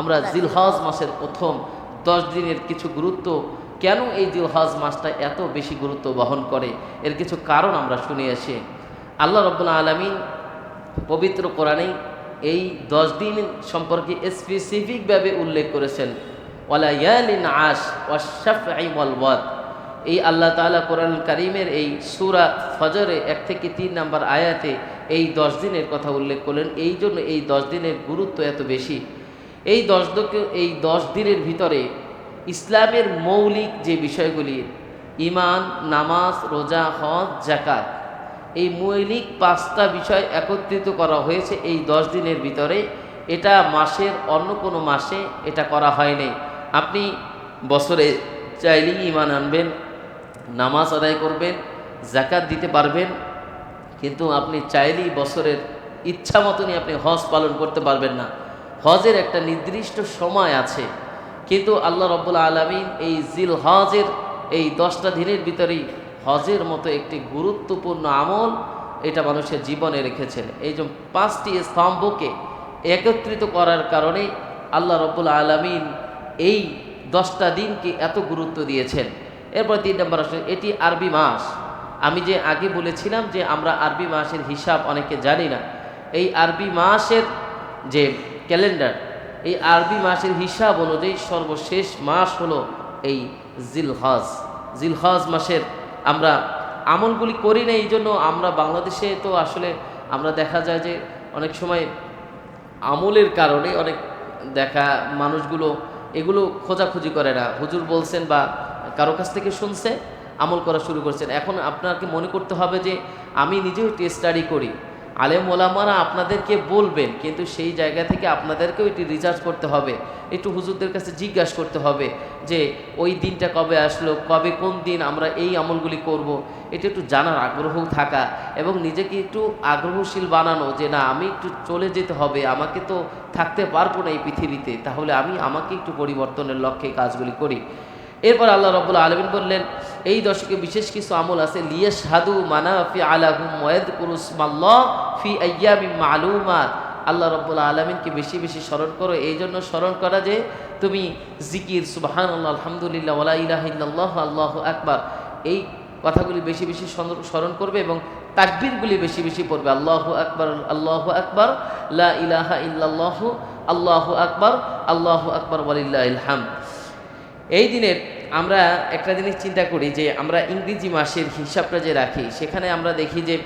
আমরা জিলহজ মাসের প্রথম 10 দিনের কিছু গুরুত্ব, কেন এই জিলহজ মাসটা এত বেশি গুরুত্ব বহন করে, এর কিছু কারণ আমরা শুনে আসি। আল্লাহ রাব্বুল আলামিন পবিত্র কোরআনে এই 10 দিন সম্পর্কে স্পেসিফিকভাবে উল্লেখ করেছেন, ওয়ালা ইয়ালিন আশ ওয়াশ-শাফঈ ওয়াল ওয়াদ। এই আল্লাহ তাআলা কোরআনুল কারীমের এই সূরা ফজরে 1 থেকে 3 নম্বর আয়াতে এই 10 দিনের কথা উল্লেখ করলেন। এই জন্য এই 10 দিনের গুরুত্ব এত বেশি। এই 10 দিনের ভিতরে ইসলামের মৌলিক যে বিষয়গুলি, ঈমান, নামাজ, রোজা, হজ, যাকাত, এই মৌলিক 5টা বিষয় একত্রিত করা হয়েছে এই 10 দিনের ভিতরে। এটা মাসের অন্য কোনো মাসে এটা করা হয়নি। আপনি বছরে চাইলেই ঈমান আনবেন, নামাজ আদায় করবেন, যাকাত দিতে পারবেন, কিন্তু আপনি চাইলেই বছরের ইচ্ছা মতনই আপনি হজ পালন করতে পারবেন না। হজের একটা নির্দিষ্ট সময় আছে, কিন্তু আল্লাহ রাব্বুল আলামিন এই জিলহজের এই 10টা দিনের ভিতরেই হজের মতো একটি গুরুত্বপূর্ণ আমল এটা মানুষের জীবনে রেখেছেন। এই যে 5টি স্তম্ভকে একত্রিত করার কারণে আল্লাহ রাব্বুল আলামিন এই 10টা দিনকে এত গুরুত্ব দিয়েছেন। এরপর 3 নম্বর আসলে এটি আরবি মাস। আমি যে আগে বলেছিলাম যে আমরা আরবি মাসের হিসাব অনেকে জানি না। এই আরবি মাসের যে ক্যালেন্ডার, এই আরবি মাসের হিসাব অনুযায়ী সর্বশেষ মাস হলো এই জিলহজ। জিলহজ মাসের আমরা আমলগুলি করি না, এই জন্য আমরা বাংলাদেশে তো আসলে আমরা দেখা যায় যে অনেক সময় আমলের কারণে অনেক দেখা মানুষগুলো এগুলো খোঁজাখুঁজি করে না। হুজুর বলছেন বা কারো কাছ থেকে শুনছে, আমল করা শুরু করছেন। এখন আপনাকে মনে করতে হবে যে আমি নিজেও টেস্ট স্টাডি করি, আলেম ওলামারা আপনাদেরকে বলবেন, কিন্তু সেই জায়গা থেকে আপনাদেরকেও এটি রিসার্চ করতে হবে, একটু হুজুরদের কাছে জিজ্ঞাসা করতে হবে যে ওই দিনটা কবে আসলো, কবে কোন দিন আমরা এই আমলগুলি করব। এটা একটু জানার আগ্রহ থাকা এবং নিজেকে একটু আগ্রহশীল বানানো যে না, আমি একটু চলে যেতে হবে, আমাকে তো থাকতে পারবো না এই পৃথিবীতে, তাহলে আমি আমাকে একটু পরিবর্তনের লক্ষ্যে কাজগুলি করি। এরপর আল্লাহ রাব্বুল আলামিন বললেন এই দশকে বিশেষ কিছু আমল আছে, লিয়াশহাদু মানাফিআ লাহুম ওয়া ইয়াযকুরু ইসমাল্লাহ ফি আইয়ামিন মা'লুমাত। আল্লাহ রাব্বুল আলামিনকে বেশি বেশি স্মরণ করো। এই জন্য স্মরণ করা যে তুমি জিকির, সুবহানাল্লাহ, আলহামদুলিল্লাহ, ওয়া লা ইলাহা ইল্লাল্লাহ, আল্লাহু আকবার, এই কথাগুলি বেশি বেশি স্মরণ করবে এবং তাকবীরগুলি বেশি বেশি পড়বে। আল্লাহু আকবার, আল্লাহু আকবার, লা ইলাহা ইল্লাল্লাহ, আল্লাহু আকবার, আল্লাহু আকবার, ওয়ালিল্লাহিল হামদ। এই দিনের আমরা একটা জিনিস চিন্তা করি যে আমরা ইংরেজি মাসের হিসাবটা যে রাখি, সেখানে আমরা দেখি যে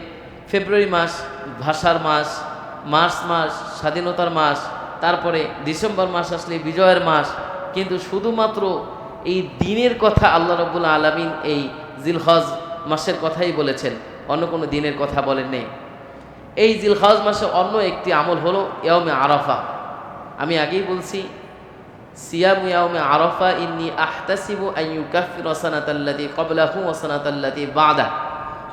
ফেব্রুয়ারি মাস ভাষার মাস, মার্চ মাস স্বাধীনতার মাস, তারপরে ডিসেম্বর মাস আসলে বিজয়ের মাস, কিন্তু শুধুমাত্র এই দিনের কথা আল্লাহ রাব্বুল আলামিন এই জিলহজ মাসের কথাই বলেছেন, অন্য কোনো দিনের কথা বলেন নেই। এই জিলহজ মাসে অন্য একটি আমল হলো ইয়াউমে আরাফা। আমি আগেই বলছি, সিয়ামু ইয়াউমে আরাফা ইন্নী আহতাসিবু আন ইউকাফিরা সানাতাল্লাতী ক্বাবলাহু ওয়া সানাতাল্লাতী বা'দা,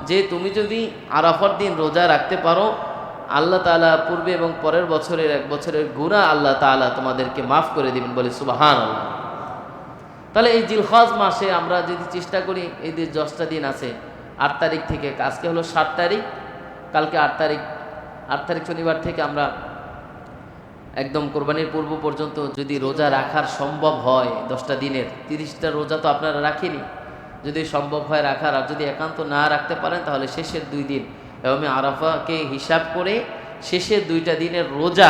যে তুমি যদি আরাফার দিন রোজা রাখতে পারো, আল্লাহ তাআলা পূর্বে এবং পরের বছরের 1 বছরের গুনাহ আল্লাহ তাআলা তোমাদেরকে মাফ করে দিবেন, বলে সুবহানাল্লাহ। তাহলে এই জিলহজ মাসে আমরা যদি চেষ্টা করি, এই যে 10টা দিন আছে, 8 তারিখ থেকে, আজকে হলো 7 তারিখ, কালকে 8 তারিখ, 8 তারিখ শনিবার থেকে আমরা একদম কোরবানির পূর্ব পর্যন্ত যদি রোজা রাখার সম্ভব হয় 10টা দিনের, 30টা রোজা তো আপনারা রাখেনি, যদি সম্ভব হয় রাখার, আর যদি একান্ত না রাখতে পারেন তাহলে শেষের 2 দিন এবং আরাফাকে হিসাব করে শেষের 2টা দিনের রোজা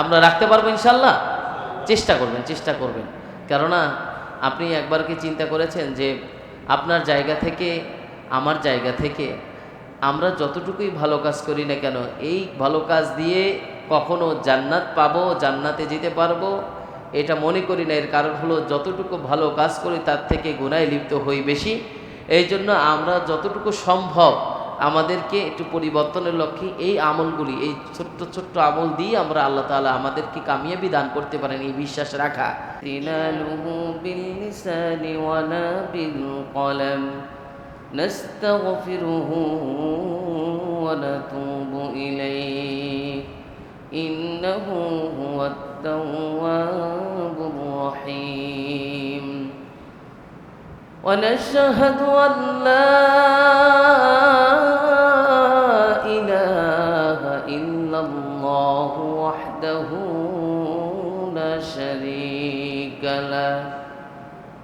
আমরা রাখতে পারবো ইনশাল্লাহ। চেষ্টা করবেন। কেননা আপনি একবার কি চিন্তা করেছেন যে আপনার জায়গা থেকে আমার জায়গা থেকে আমরা যতটুকুই ভালো কাজ করি না কেন, এই ভালো কাজ দিয়ে কখনো জান্নাত পাবো, জান্নাতে যেতে পারবো, এটা মনে করি না। এর কারণ হলো যতটুকু ভালো কাজ করি তার থেকে গুনাহে লিপ্ত হই বেশি। এই জন্য আমরা যতটুকু সম্ভব আমাদেরকে একটু পরিবর্তনের লক্ষ্যে এই আমলগুলি, এই ছোট্ট ছোট্ট আমল দিয়ে আমরা আল্লাহ তাআলা আমাদেরকে কামিয়াবি দান করতে পারেন, এই বিশ্বাস রাখা। তিলালুহু বিল লিসানি ওয়ালা বিল কলম নাস্তাগফিরুহু ওয়া নাতুবু ইলাইহি ইন্নাহু হুয়াত তাওয়াবুর রহিম। ونشهد أن لا إله إلا الله وحده لا شريك شريك له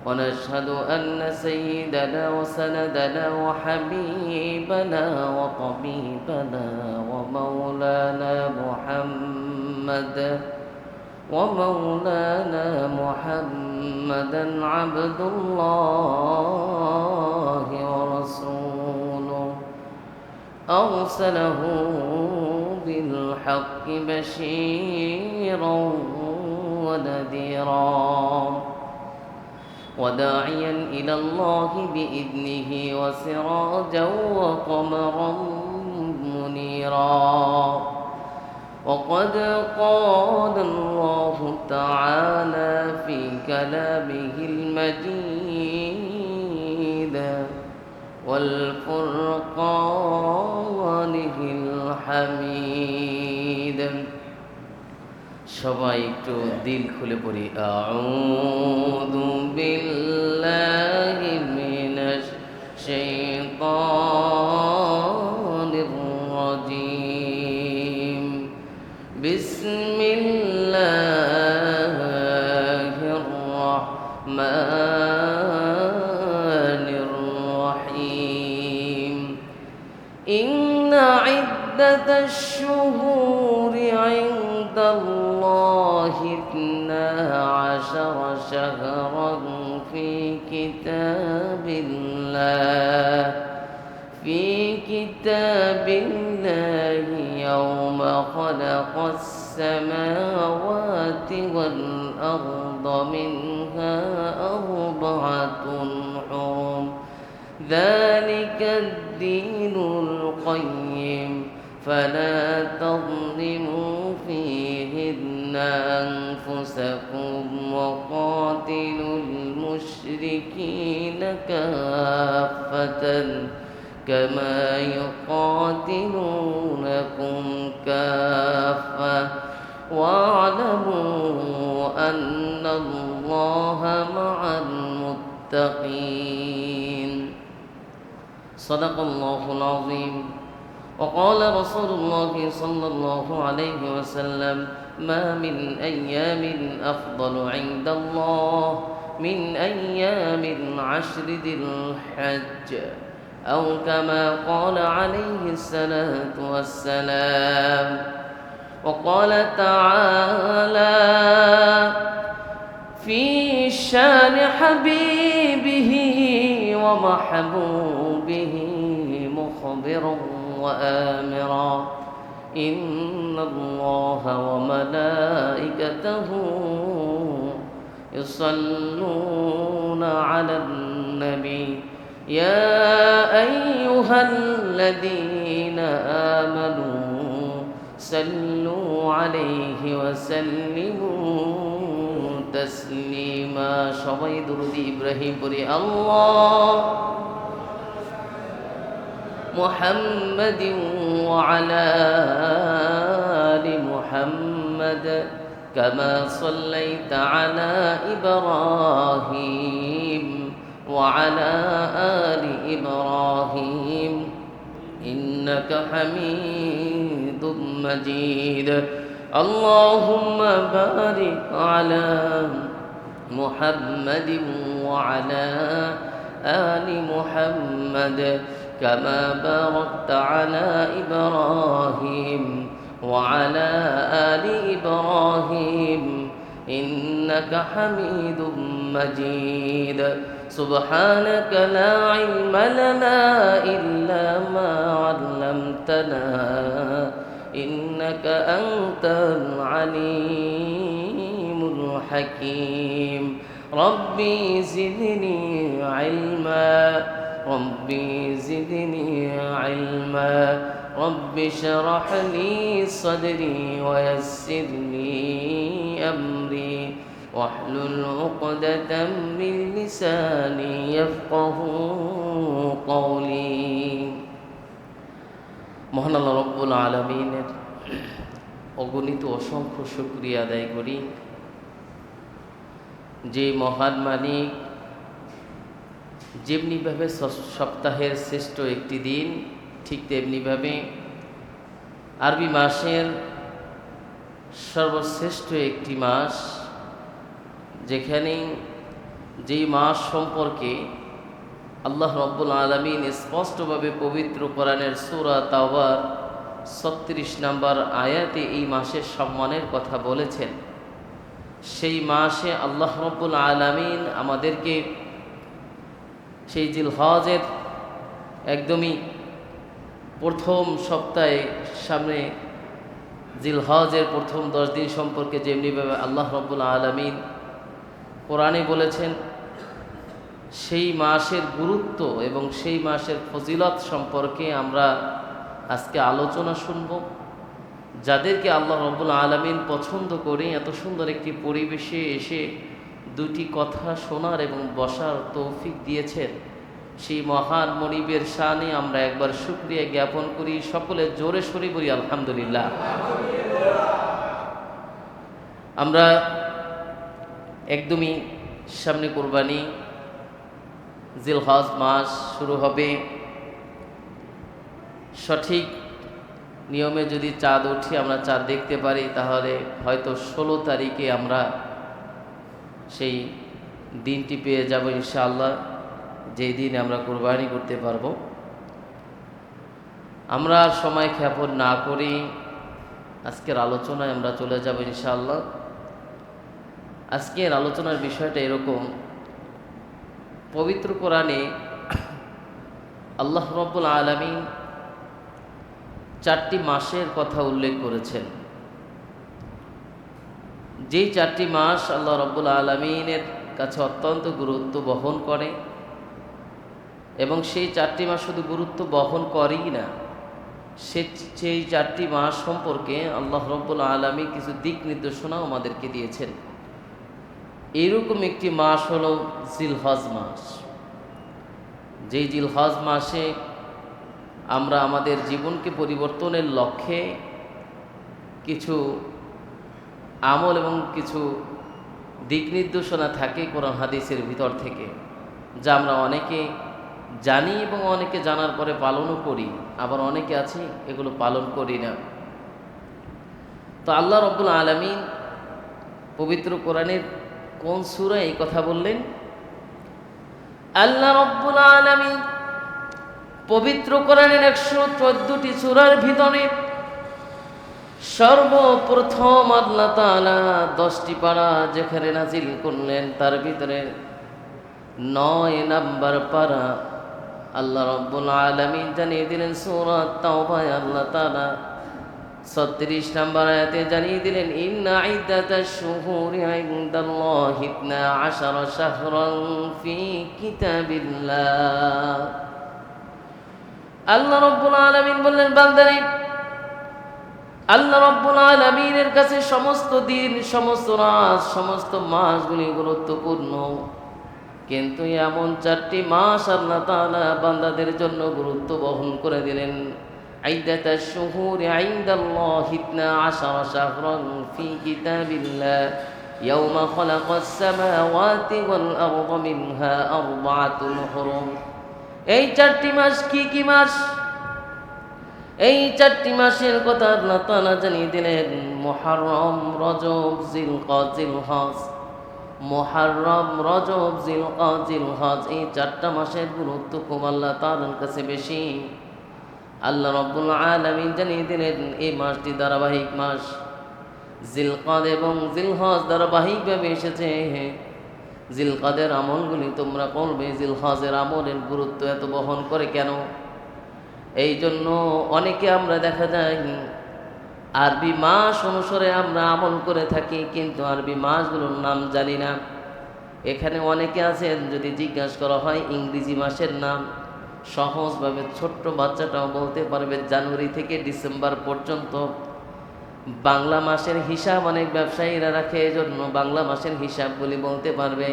ونشهد أن سيدنا وسندنا وحبيبنا وطبيبنا ومولانا محمدا عبد الله ورسوله أرسله بالحق بشيرا ونذيرا وداعيا إلى الله بإذنه وسراجا وقمرا منيرا وقد قال الله تعالى في كلامه المجيد والفرقانه الحميد সবাই একটু দিল খুলে পড়ি আউযু বিল্লাহি মিনাশ শাইতানির রাজীম বিসমিল্লাহির রাহমানির রাহিম ইন্না ইদ্দাতাশ শুহুরি عند الله 12 شهرا في كتاب الله يوم خلق السماوات والأرض منها 4 حرم ذلك الدين القيم فلا تظلموا فيهن أنفسكم وقاتلوا المشركين كافة كما يقاتلونكم كافة واعلموا أن الله مع المتقين صدق الله العظيم وقال رسول الله صلى الله عليه وسلم ما من أيام أفضل عند الله من أيام 10 ذي الحج أو كما قال عليه الصلاة والسلام وقال تعالى في شان حبيبه ومحبوبه مخبرا وآمرا إن الله وملائكته يصلون على النبي يا أيها الذين آمنوا صلوا عليه وسلموا تسليما সবাই দুরূদ ইব্রাহিম পড়ি আল্লাহ محمد وعلى آل محمد كما صليت على إبراهيم وعلى آل إبراهيم إنك حميد مجيد اللهم بارك على محمد وعلى آل محمد كما باركت على إبراهيم وعلى آل إبراهيم إنك حميد مجيد سبحانك لا علم لنا إلا ما علمتنا إنك أنت العليم الحكيم ربي زدني علما ربي زدني علما رب اشرح لي صدري ويسر لي أمري واحلل عقدة من لساني يفقه قولي মহান আল্লাহ রব্বুল আলামিনের অগণিত অসংখ্য শুকরিয়া আদায় করি যে মহান মালিক যেমনিভাবে সপ্তাহের শ্রেষ্ঠ একটি দিন ঠিক তেমনিভাবে আরবি মাসের সর্বশ্রেষ্ঠ একটি মাস যেখানে যেই মাস সম্পর্কে আল্লাহ রব্বুল আলামিন স্পষ্টভাবে পবিত্র কোরআনের সূরা তাওবার ৩৬ নম্বর আয়াতে এই মাসের সম্মানের কথা বলেছেন। সেই মাসে আল্লাহ রব্বুল আলামিন আমাদেরকে সেই জিলহজের একদমই প্রথম সপ্তাহে সামনে জিলহজের প্রথম 10 দিন সম্পর্কে যেমনিভাবে আল্লাহ রব্বুল আলামিন কোরআনে বলেছেন, সেই মাসের গুরুত্ব এবং সেই মাসের ফজিলত সম্পর্কে আমরা আজকে আলোচনা শুনব। যাদেরকে আল্লাহ রব্বুল আলামিন পছন্দ করে এত সুন্দর একটি পরিবেশে এসে দুটি কথা শোনার এবং বসার তৌফিক দিয়েছেন, সেই মহান মনিবের শানে আমরা একবার শুকরিয়া জ্ঞাপন করি। সকলে জোরে সরে বলি আলহামদুলিল্লাহ। আমরা একদমই সামনে কুরবানি, জিলহজ মাস শুরু হবে। সঠিক নিয়মে যদি চাঁদ উঠি, আমরা চাঁদ দেখতে পারি, তাহলে হয়তো 16 তারিখে আমরা সেই দিনটি পেয়ে যাব ইনশাআল্লাহ, যেই দিন আমরা কুরবানি করতে পারবো। আমরা আর সময় ক্ষেপণ না করি আজকের আলোচনায় আমরা চলে যাব ইনশাআল্লাহ। আজকের আলোচনার বিষয়টা এরকম, পবিত্র কোরআনে আল্লাহ রব্বুল আলামিন 4টি মাসের কথা উল্লেখ করেছেন। যেই 4টি মাস আল্লাহ রব্বুল আলামিনের কাছে অত্যন্ত গুরুত্ব বহন করে, এবং সেই 4টি মাস শুধু গুরুত্ব বহন করেই না, সেই 4টি মাস সম্পর্কে আল্লাহ রব্বুল আলামিন কিছু দিক নির্দেশনাও আমাদেরকে দিয়েছেন। এইরকম একটি মাস হলো জিলহজ মাস। যেই জিলহজ মাসে আমরা আমাদের জীবনকে পরিবর্তনের লক্ষ্যে কিছু আমল এবং কিছু দিক নির্দেশনা থাকে কোরআন হাদিসের ভিতর থেকে, যা আমরা অনেকে জানি এবং অনেকে জানার পরে পালনও করি, আবার অনেকে আছে এগুলো পালন করি না। তো আল্লাহ রব্বুল আলামিন পবিত্র কোরআনের কোন সূরা এই কথা বললেন? আল্লাহ রব্বুল আলামিন পবিত্র কোরআনের 114টি সূরার ভিতরে সর্বপ্রথম আল্লাহ তাআলা 10টি পারা যেখানে নাজিল করলেন, তার ভিতরে 9 নাম্বার পারা আল্লাহ রব্বুল আলামিন জানিয়ে দিলেন সূরা তাওবায়। আল্লাহ তাআলা 36 নম্বর আয়াতে জানিয়ে দিলেন, ইন্না ইদ্দাতাশ শুহুরি ইনদাল্লাহি 12 শাহরান ফি কিতাবিল্লাহ। আল্লাহ রব্বুল আলামিন বললেন, বান্দারে, আল্লাহ রব্বুল আলামিনের কাছে সমস্ত দিন, সমস্ত রাত, সমস্ত মাসগুলি গুরুত্বপূর্ণ, কিন্তু এমন 4টি মাস আল্লাহ তাআলা বান্দাদের জন্য গুরুত্ব বহন করে দিলেন। ইদ্দাতাশ শুহুরি ইনদাল্লাহি 12 শাহরান ফি কিতাবিল্লাহ ইয়াওমা খালাকাস সামাওয়াতি ওয়াল আরদা মিনহা আরবাআতুন হুরুম। এই 4টি মাস কি কি মাস? এই 4টি মাসের কথা আল্লাহ তাআলা জানিয়ে দিলেন, মুহররম, রজব, জিলকদ, জিলহজ। মুহররম, রজব, জিলকদ, জিলহজ, এই 4টা মাসের গুরুত্ব খুব আল্লাহ তাআলার কাছে বেশি। আল্লাহ রব্বুল আলামিন জানিয়ে দিলেন, এই মাসটি ধারাবাহিক মাস। জিলকদ এবং জিলহজ ধারাবাহিকভাবে এসেছে। জিলকদের আমলগুলি তোমরা করবে, জিলহজের আমলের গুরুত্ব এত বহন করে কেন? এই জন্য অনেকে আমরা দেখা যায় আরবি মাস অনুসারে আমরা আমল করে থাকি, কিন্তু আরবি মাসগুলোর নাম জানি না। এখানে অনেকে আছেন, যদি জিজ্ঞাসা করা হয় ইংরেজি মাসের নাম, সহজভাবে ছোট্ট বাচ্চাটাও বলতে পারবে জানুয়ারি থেকে ডিসেম্বর পর্যন্ত। বাংলা মাসের হিসাব অনেক ব্যবসায়ীরা রাখে, এজন্য বাংলা মাসের হিসাবগুলি বলতে পারবে।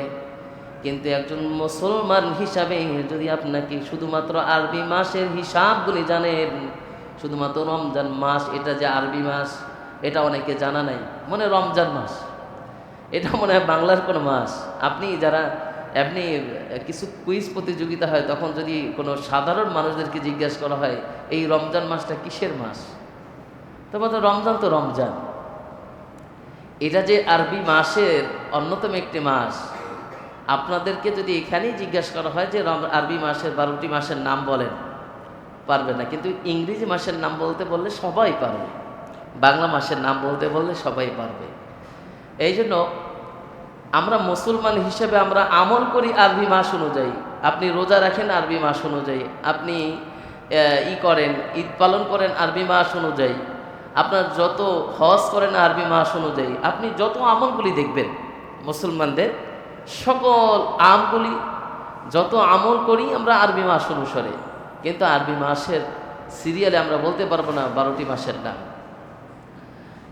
কিন্তু একজন মুসলমান হিসাবে যদি আপনাকে শুধুমাত্র আরবি মাসের হিসাবগুলি জানেন, শুধুমাত্র রমজান মাস এটা যে আরবি মাস এটা অনেকে জানা নাই, মনে রমজান মাস এটা মনে হয় বাংলার কোনো মাস। আপনি কিছু কুইজ প্রতিযোগিতা হয়, তখন যদি কোনো সাধারণ মানুষদেরকে জিজ্ঞাসা করা হয় এই রমজান মাসটা কিসের মাস, তো রমজান তো রমজান, এটা যে আরবি মাসের অন্যতম একটি মাস। আপনাদেরকে যদি এখানেই জিজ্ঞাসা করা হয় যে আরবি মাসের 12টি মাসের নাম বলেন, পারবে না। কিন্তু ইংরেজি মাসের নাম বলতে বললে সবাই পারবে, বাংলা মাসের নাম বলতে বললে সবাই পারবে। এই জন্য আমরা মুসলমান হিসেবে আমরা আমল করি আরবি মাস অনুযায়ী। আপনি রোজা রাখেন আরবি মাস অনুযায়ী, আপনি করেন, ঈদ পালন করেন আরবি মাস অনুযায়ী, আপনার যত হজ করেন আরবি মাস অনুযায়ী, আপনি যত আমলগুলি দেখবেন মুসলমানদের সকল আমগুলি যত আমল করি আমরা আরবি মাস অনুসারে। কিন্তু আরবি মাসের সিরিয়ালে আমরা বলতে পারবো না 12টি মাসের নাম।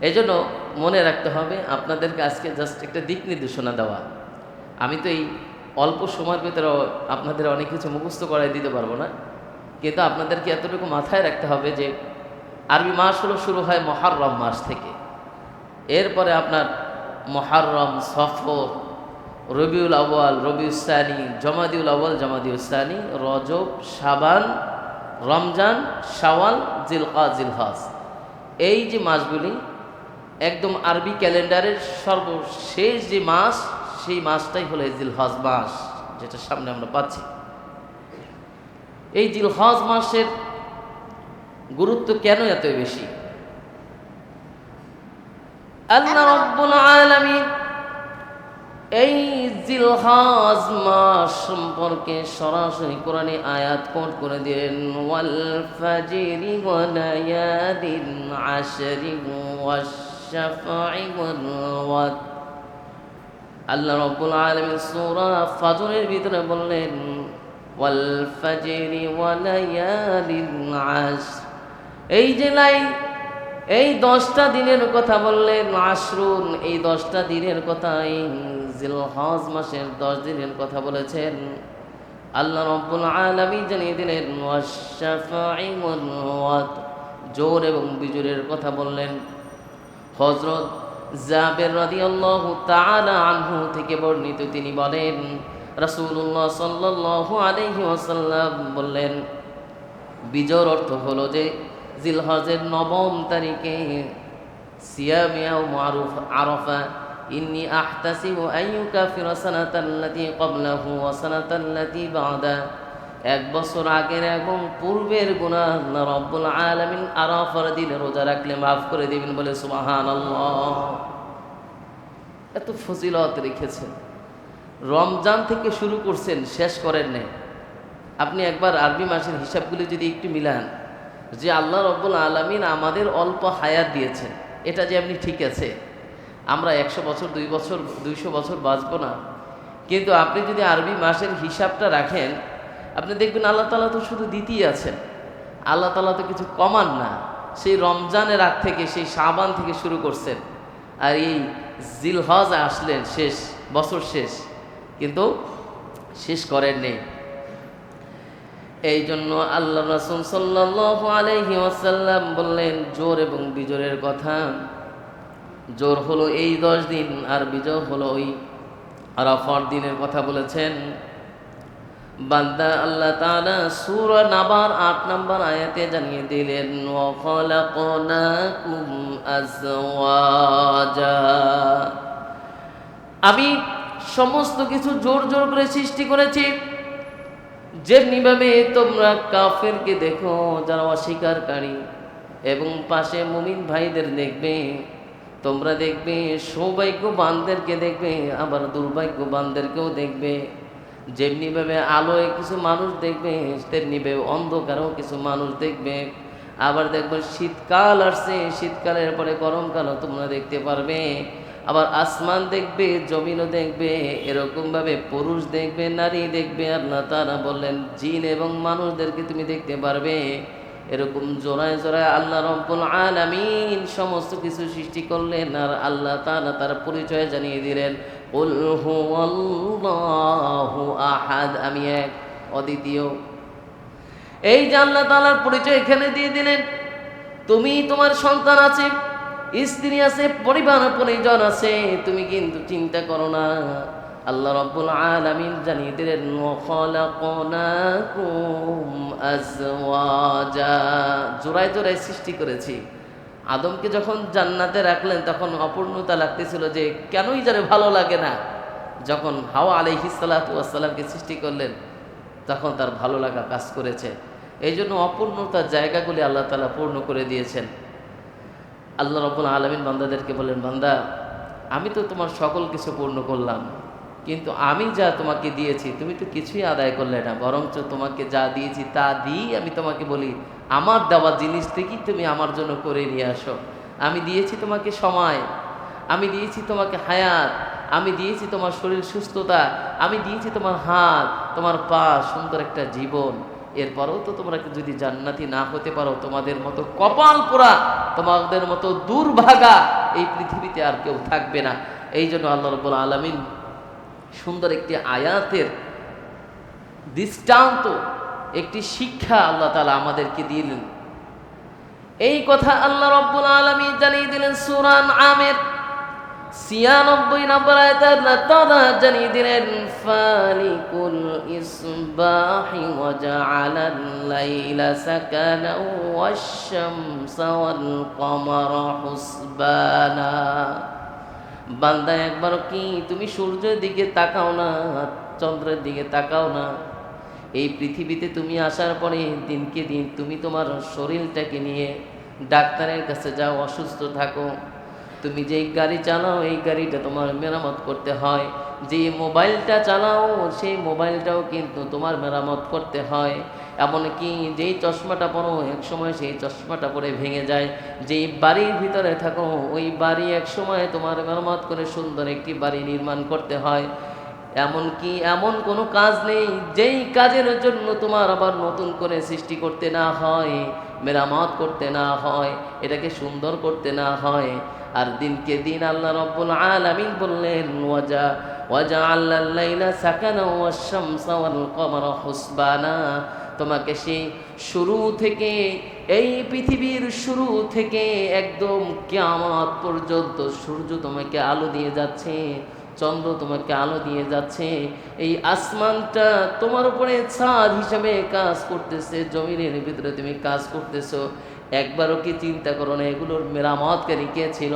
এই জন্য মনে রাখতে হবে, আপনাদেরকে আজকে জাস্ট একটা দিক নির্দেশনা দেওয়া। আমি তো এই অল্প সময়ের ভিতরে আপনাদের অনেক কিছু মুখস্থ করাই দিতে পারবো না, কিন্তু আপনাদেরকে এতটুকু মাথায় রাখতে হবে যে আরবি মাস হলো শুরু হয় মুহররম মাস থেকে। এরপরে আপনার মুহররম, সফর, রবিউল আউয়াল, রবিউল সানি, জমাদিউল আউয়াল, জমাদিউল সানি, রজব, শাবান, রমজান, শাওয়াল, জিলকাদ, জিলহজ, এই যে মাসগুলি একদম আরবি ক্যালেন্ডারের সর্বশেষ যে মাস, সেই মাসটাই হলো জিলহজ মাস, যেটা সামনে আমরা পাচ্ছি। এই জিলহজ মাসের গুরুত্ব কেন এত বেশি? আল্লাহ রাব্বুল আলামিন এই জিলহজ মাস সম্পর্কে সরাসরি কোরআনে আয়াত কোট করে দিলেন, ওয়াল ফাজরি ওয়া লায়ালিন আশরি ওয়াশ শাফা'i ওয়াল ওয়াতর। আল্লাহ রাব্বুল আলামিন সূরা ফাজরের ভিতরে বললেন ওয়াল ফাজরি ওয়া লায়ালিন আশর, এই যে লাইল, এই 10টা দিনের কথা বললেন, আশরুন, এই 10টা দিনের কথা, এই জিলহজ মাসের 10 দিনের কথা বলেছেন। আল্লাহ রাব্বুল আলামিন জানিয়ে দিলেন ওয়াশ-শাফা'i ওয়াল ওয়াতর, জোর এবং বিজোরের কথা বললেন। হযরত জাবের রাদিয়াল্লাহু তাআলা আনহু থেকে বর্ণিত, তিনি বলেন রাসূলুল্লাহ সাল্লাল্লাহু আলাইহি ওয়াসাল্লাম বললেন, বিজোর অর্থ হলো যে জিলহজের 9 তারিখে সিয়ামে মারুফ আরাফা, ইন্নী আহতাসিবু আন ইউকাফিরা সানাতাল্লাতী ক্বাবলাহু ওয়া সানাতাল্লাতী বা'দা, 1 বছর আগের এবং পূর্বের গুনাহ আল্লাহ রাব্বুল আলামিন আরাফার দিনে রোজা রাখলে মাফ করে দিবেন, বলে সুবহানাল্লাহ। এত ফজিলত রেখেছেন। রমজান থেকে শুরু করছেন, শেষ করেন নাই। আপনি একবার আরবি মাসের হিসাবগুলি যদি একটু মিলান, যে আল্লাহ রাব্বুল আলামিন আমাদের অল্প হায়াত দিয়েছেন, এটা যে আপনি ঠিক আছে, আমরা 100 বছর, 2 বছর, 200 বছর বাঁচবো না, কিন্তু আপনি যদি আরবি মাসের হিসাবটা রাখেন, আপনি দেখবেন আল্লাহ তাআলা তো শুধু দিতেই আছেন, আল্লাহ তাআলা তো কিছু কমান না। সেই রমজানের আগ থেকে, সেই শাবান থেকে শুরু করছেন, আর এই জিলহজ আসলেন শেষ, বছর শেষ, কিন্তু শেষ করেন নেই। এই জন্য আল্লাহ রাসূল সাল্লাল্লাহু আলাইহি ওয়াসাল্লাম বললেন জোর এবং বিজোরের কথা। জোর হলো এই 10 দিন, আর বিজয় হলো ওই আরাফার দিনের কথা বলেছেন। বান্দা আল্লাহ তাআলা সূরা নাবার 8 নম্বর আয়াতে জানিয়ে দিলেন, ওয়া খালাকনাকুম আজওয়াজা, আমি সমস্ত কিছু জোর জোর করে সৃষ্টি করেছি। যেমনিভাবে তোমরা কাফেরকে দেখো যারা অস্বীকারী, এবং পাশে মুমিন ভাইদের দেখবে, তোমরা দেখবে সৌভাগ্যবানদেরকে দেখবে, আবার দুর্ভাগ্যবানদেরকেও দেখবে। যেমনিভাবে আলোয় কিছু মানুষ দেখবে, তেমনিভাবে অন্ধকারেও কিছু মানুষ দেখবে। আবার দেখবে শীতকাল আসছে, শীতকালের পরে গরমকালও তোমরা দেখতে পারবে। আবার আসমান দেখবে, জমিনও দেখবে, এরকমভাবে পুরুষ দেখবে, নারী দেখবে। আল্লাহ তাআলা বললেন জিন এবং মানুষদেরকে তুমি দেখতে পারবে। এরকম জোড়ায় জোড়ায় আল্লাহ রাব্বুল আলামিন সমস্ত কিছু সৃষ্টি করলেন, আর আল্লাহ তাআলা তার পরিচয় জানিয়ে দিলেন, কুল হুয়াল্লাহু আহাদ, আমি এক, অদ্বিতীয়। এই যে আল্লাহ তাআলার পরিচয় এখানে দিয়ে দিলেন। তুমি, তোমার সন্তান আছে, স্ত্রী আছে, পরিবার পরিজন আছে, তুমি কিন্তু চিন্তা করো না। আল্লাহ রাব্বুল আলামিন জানিয়ে দিলেন ওয়া খালাকনাকুম আজওয়াজা, জোড়ায় জোড়ায় সৃষ্টি করেছি। আদমকে যখন জান্নাতে রাখলেন তখন অপূর্ণতা লাগতেছিল যে কেনই যারে ভালো লাগে না। যখন হাওয়া আলাইহিস সালাতু ওয়াস সালামকে সৃষ্টি করলেন তখন তার ভালো লাগা কাজ করেছে। এই জন্য অপূর্ণতার জায়গাগুলি আল্লাহ তাআলা পূর্ণ করে দিয়েছেন। আল্লাহ রাব্বুল আলামিন বান্দাদেরকে বলেন, বান্দা আমি তো তোমার সকল কিছু পূর্ণ করলাম, কিন্তু আমি যা তোমাকে দিয়েছি তুমি তো কিছুই আদায় করলে না, বরঞ্চ তোমাকে যা দিয়েছি তা দিই আমি তোমাকে বলি আমার দেওয়া জিনিস থেকেই তুমি আমার জন্য করে নিয়ে আসো। আমি দিয়েছি তোমাকে সময়, আমি দিয়েছি তোমাকে হায়াত, আমি দিয়েছি তোমার শরীর সুস্থতা, আমি দিয়েছি তোমার হাত, তোমার পা, সুন্দর একটা জীবন। এরপরেও তো তোমরা যদি জান্নাতি না হতে পারো, তোমাদের মতো কপাল পোড়া, তোমাদের মতো দুর্ভাগা এই পৃথিবীতে আর কেউ থাকবে না। এই জন্য আল্লাহ রাব্বুল আলামিন সুন্দর একটি আয়াতের দৃষ্টান্ত, একটি শিক্ষা আল্লাহ তাআলা আমাদেরকে দিলেন। এই কথা আল্লাহ রাব্বুল আলামিন জানিয়ে দিলেন সূরা আনআমের ৯৬ নম্বর আয়াতে আল্লাহ তাআলা জানিয়ে দিলেন, ফালিকুল ইসবাহি ওয়া জাআলাল লাইলা সাকানা ওয়াশ-শামসা ওয়াল কমারা হুসবানা। বান্দা একবার কি তুমি সূর্যের দিকে তাকাও না, চন্দ্রের দিকে তাকাও না? এই পৃথিবীতে তুমি আসার পরে দিনকে দিন তুমি তোমার শরীরটাকে নিয়ে ডাক্তারের কাছে যাও, অসুস্থ থাকো। তুমি যেই গাড়ি চালাও এই গাড়িটা তোমার মেরামত করতে হয়, যে মোবাইলটা চালাও সেই মোবাইলটাও কিন্তু তোমার মেরামত করতে হয়। এমনকি যেই চশমাটা পরো এক সময় সেই চশমাটা পরে ভেঙে যায়, যেই বাড়ির ভিতরে থাকো ওই বাড়ি এক সময় তোমার মেরামত করে সুন্দর একটি বাড়ি নির্মাণ করতে হয়। এমনকি এমন কোনো কাজ নেই যেই কাজের জন্য তোমার আবার নতুন করে সৃষ্টি করতে না হয়, মেরামত করতে না হয়, এটাকে সুন্দর করতে না হয়। আর দিনকে দিন আল্লাহ রাব্বুল আলামিন বললেন, ওয়াজআলাল লাইলা সাকানা ওয়াশ-শামসা ওয়াল কমারা হুসবানা। তোমাকে সেই শুরু থেকে, এই পৃথিবীর শুরু থেকে একদম কিয়ামত পর্যন্ত সূর্য তোমাকে আলো দিয়ে যাচ্ছে, চন্দ্র তোমাকে আলো দিয়ে যাচ্ছে, এই আসমানটা তোমার উপরে ছাদ হিসাবে কাজ করতেছে, জমিনের ভিতরে তুমি কাজ করতেছো। একবারও কি চিন্তা করো না এগুলোর মেরামতকারী কে ছিল?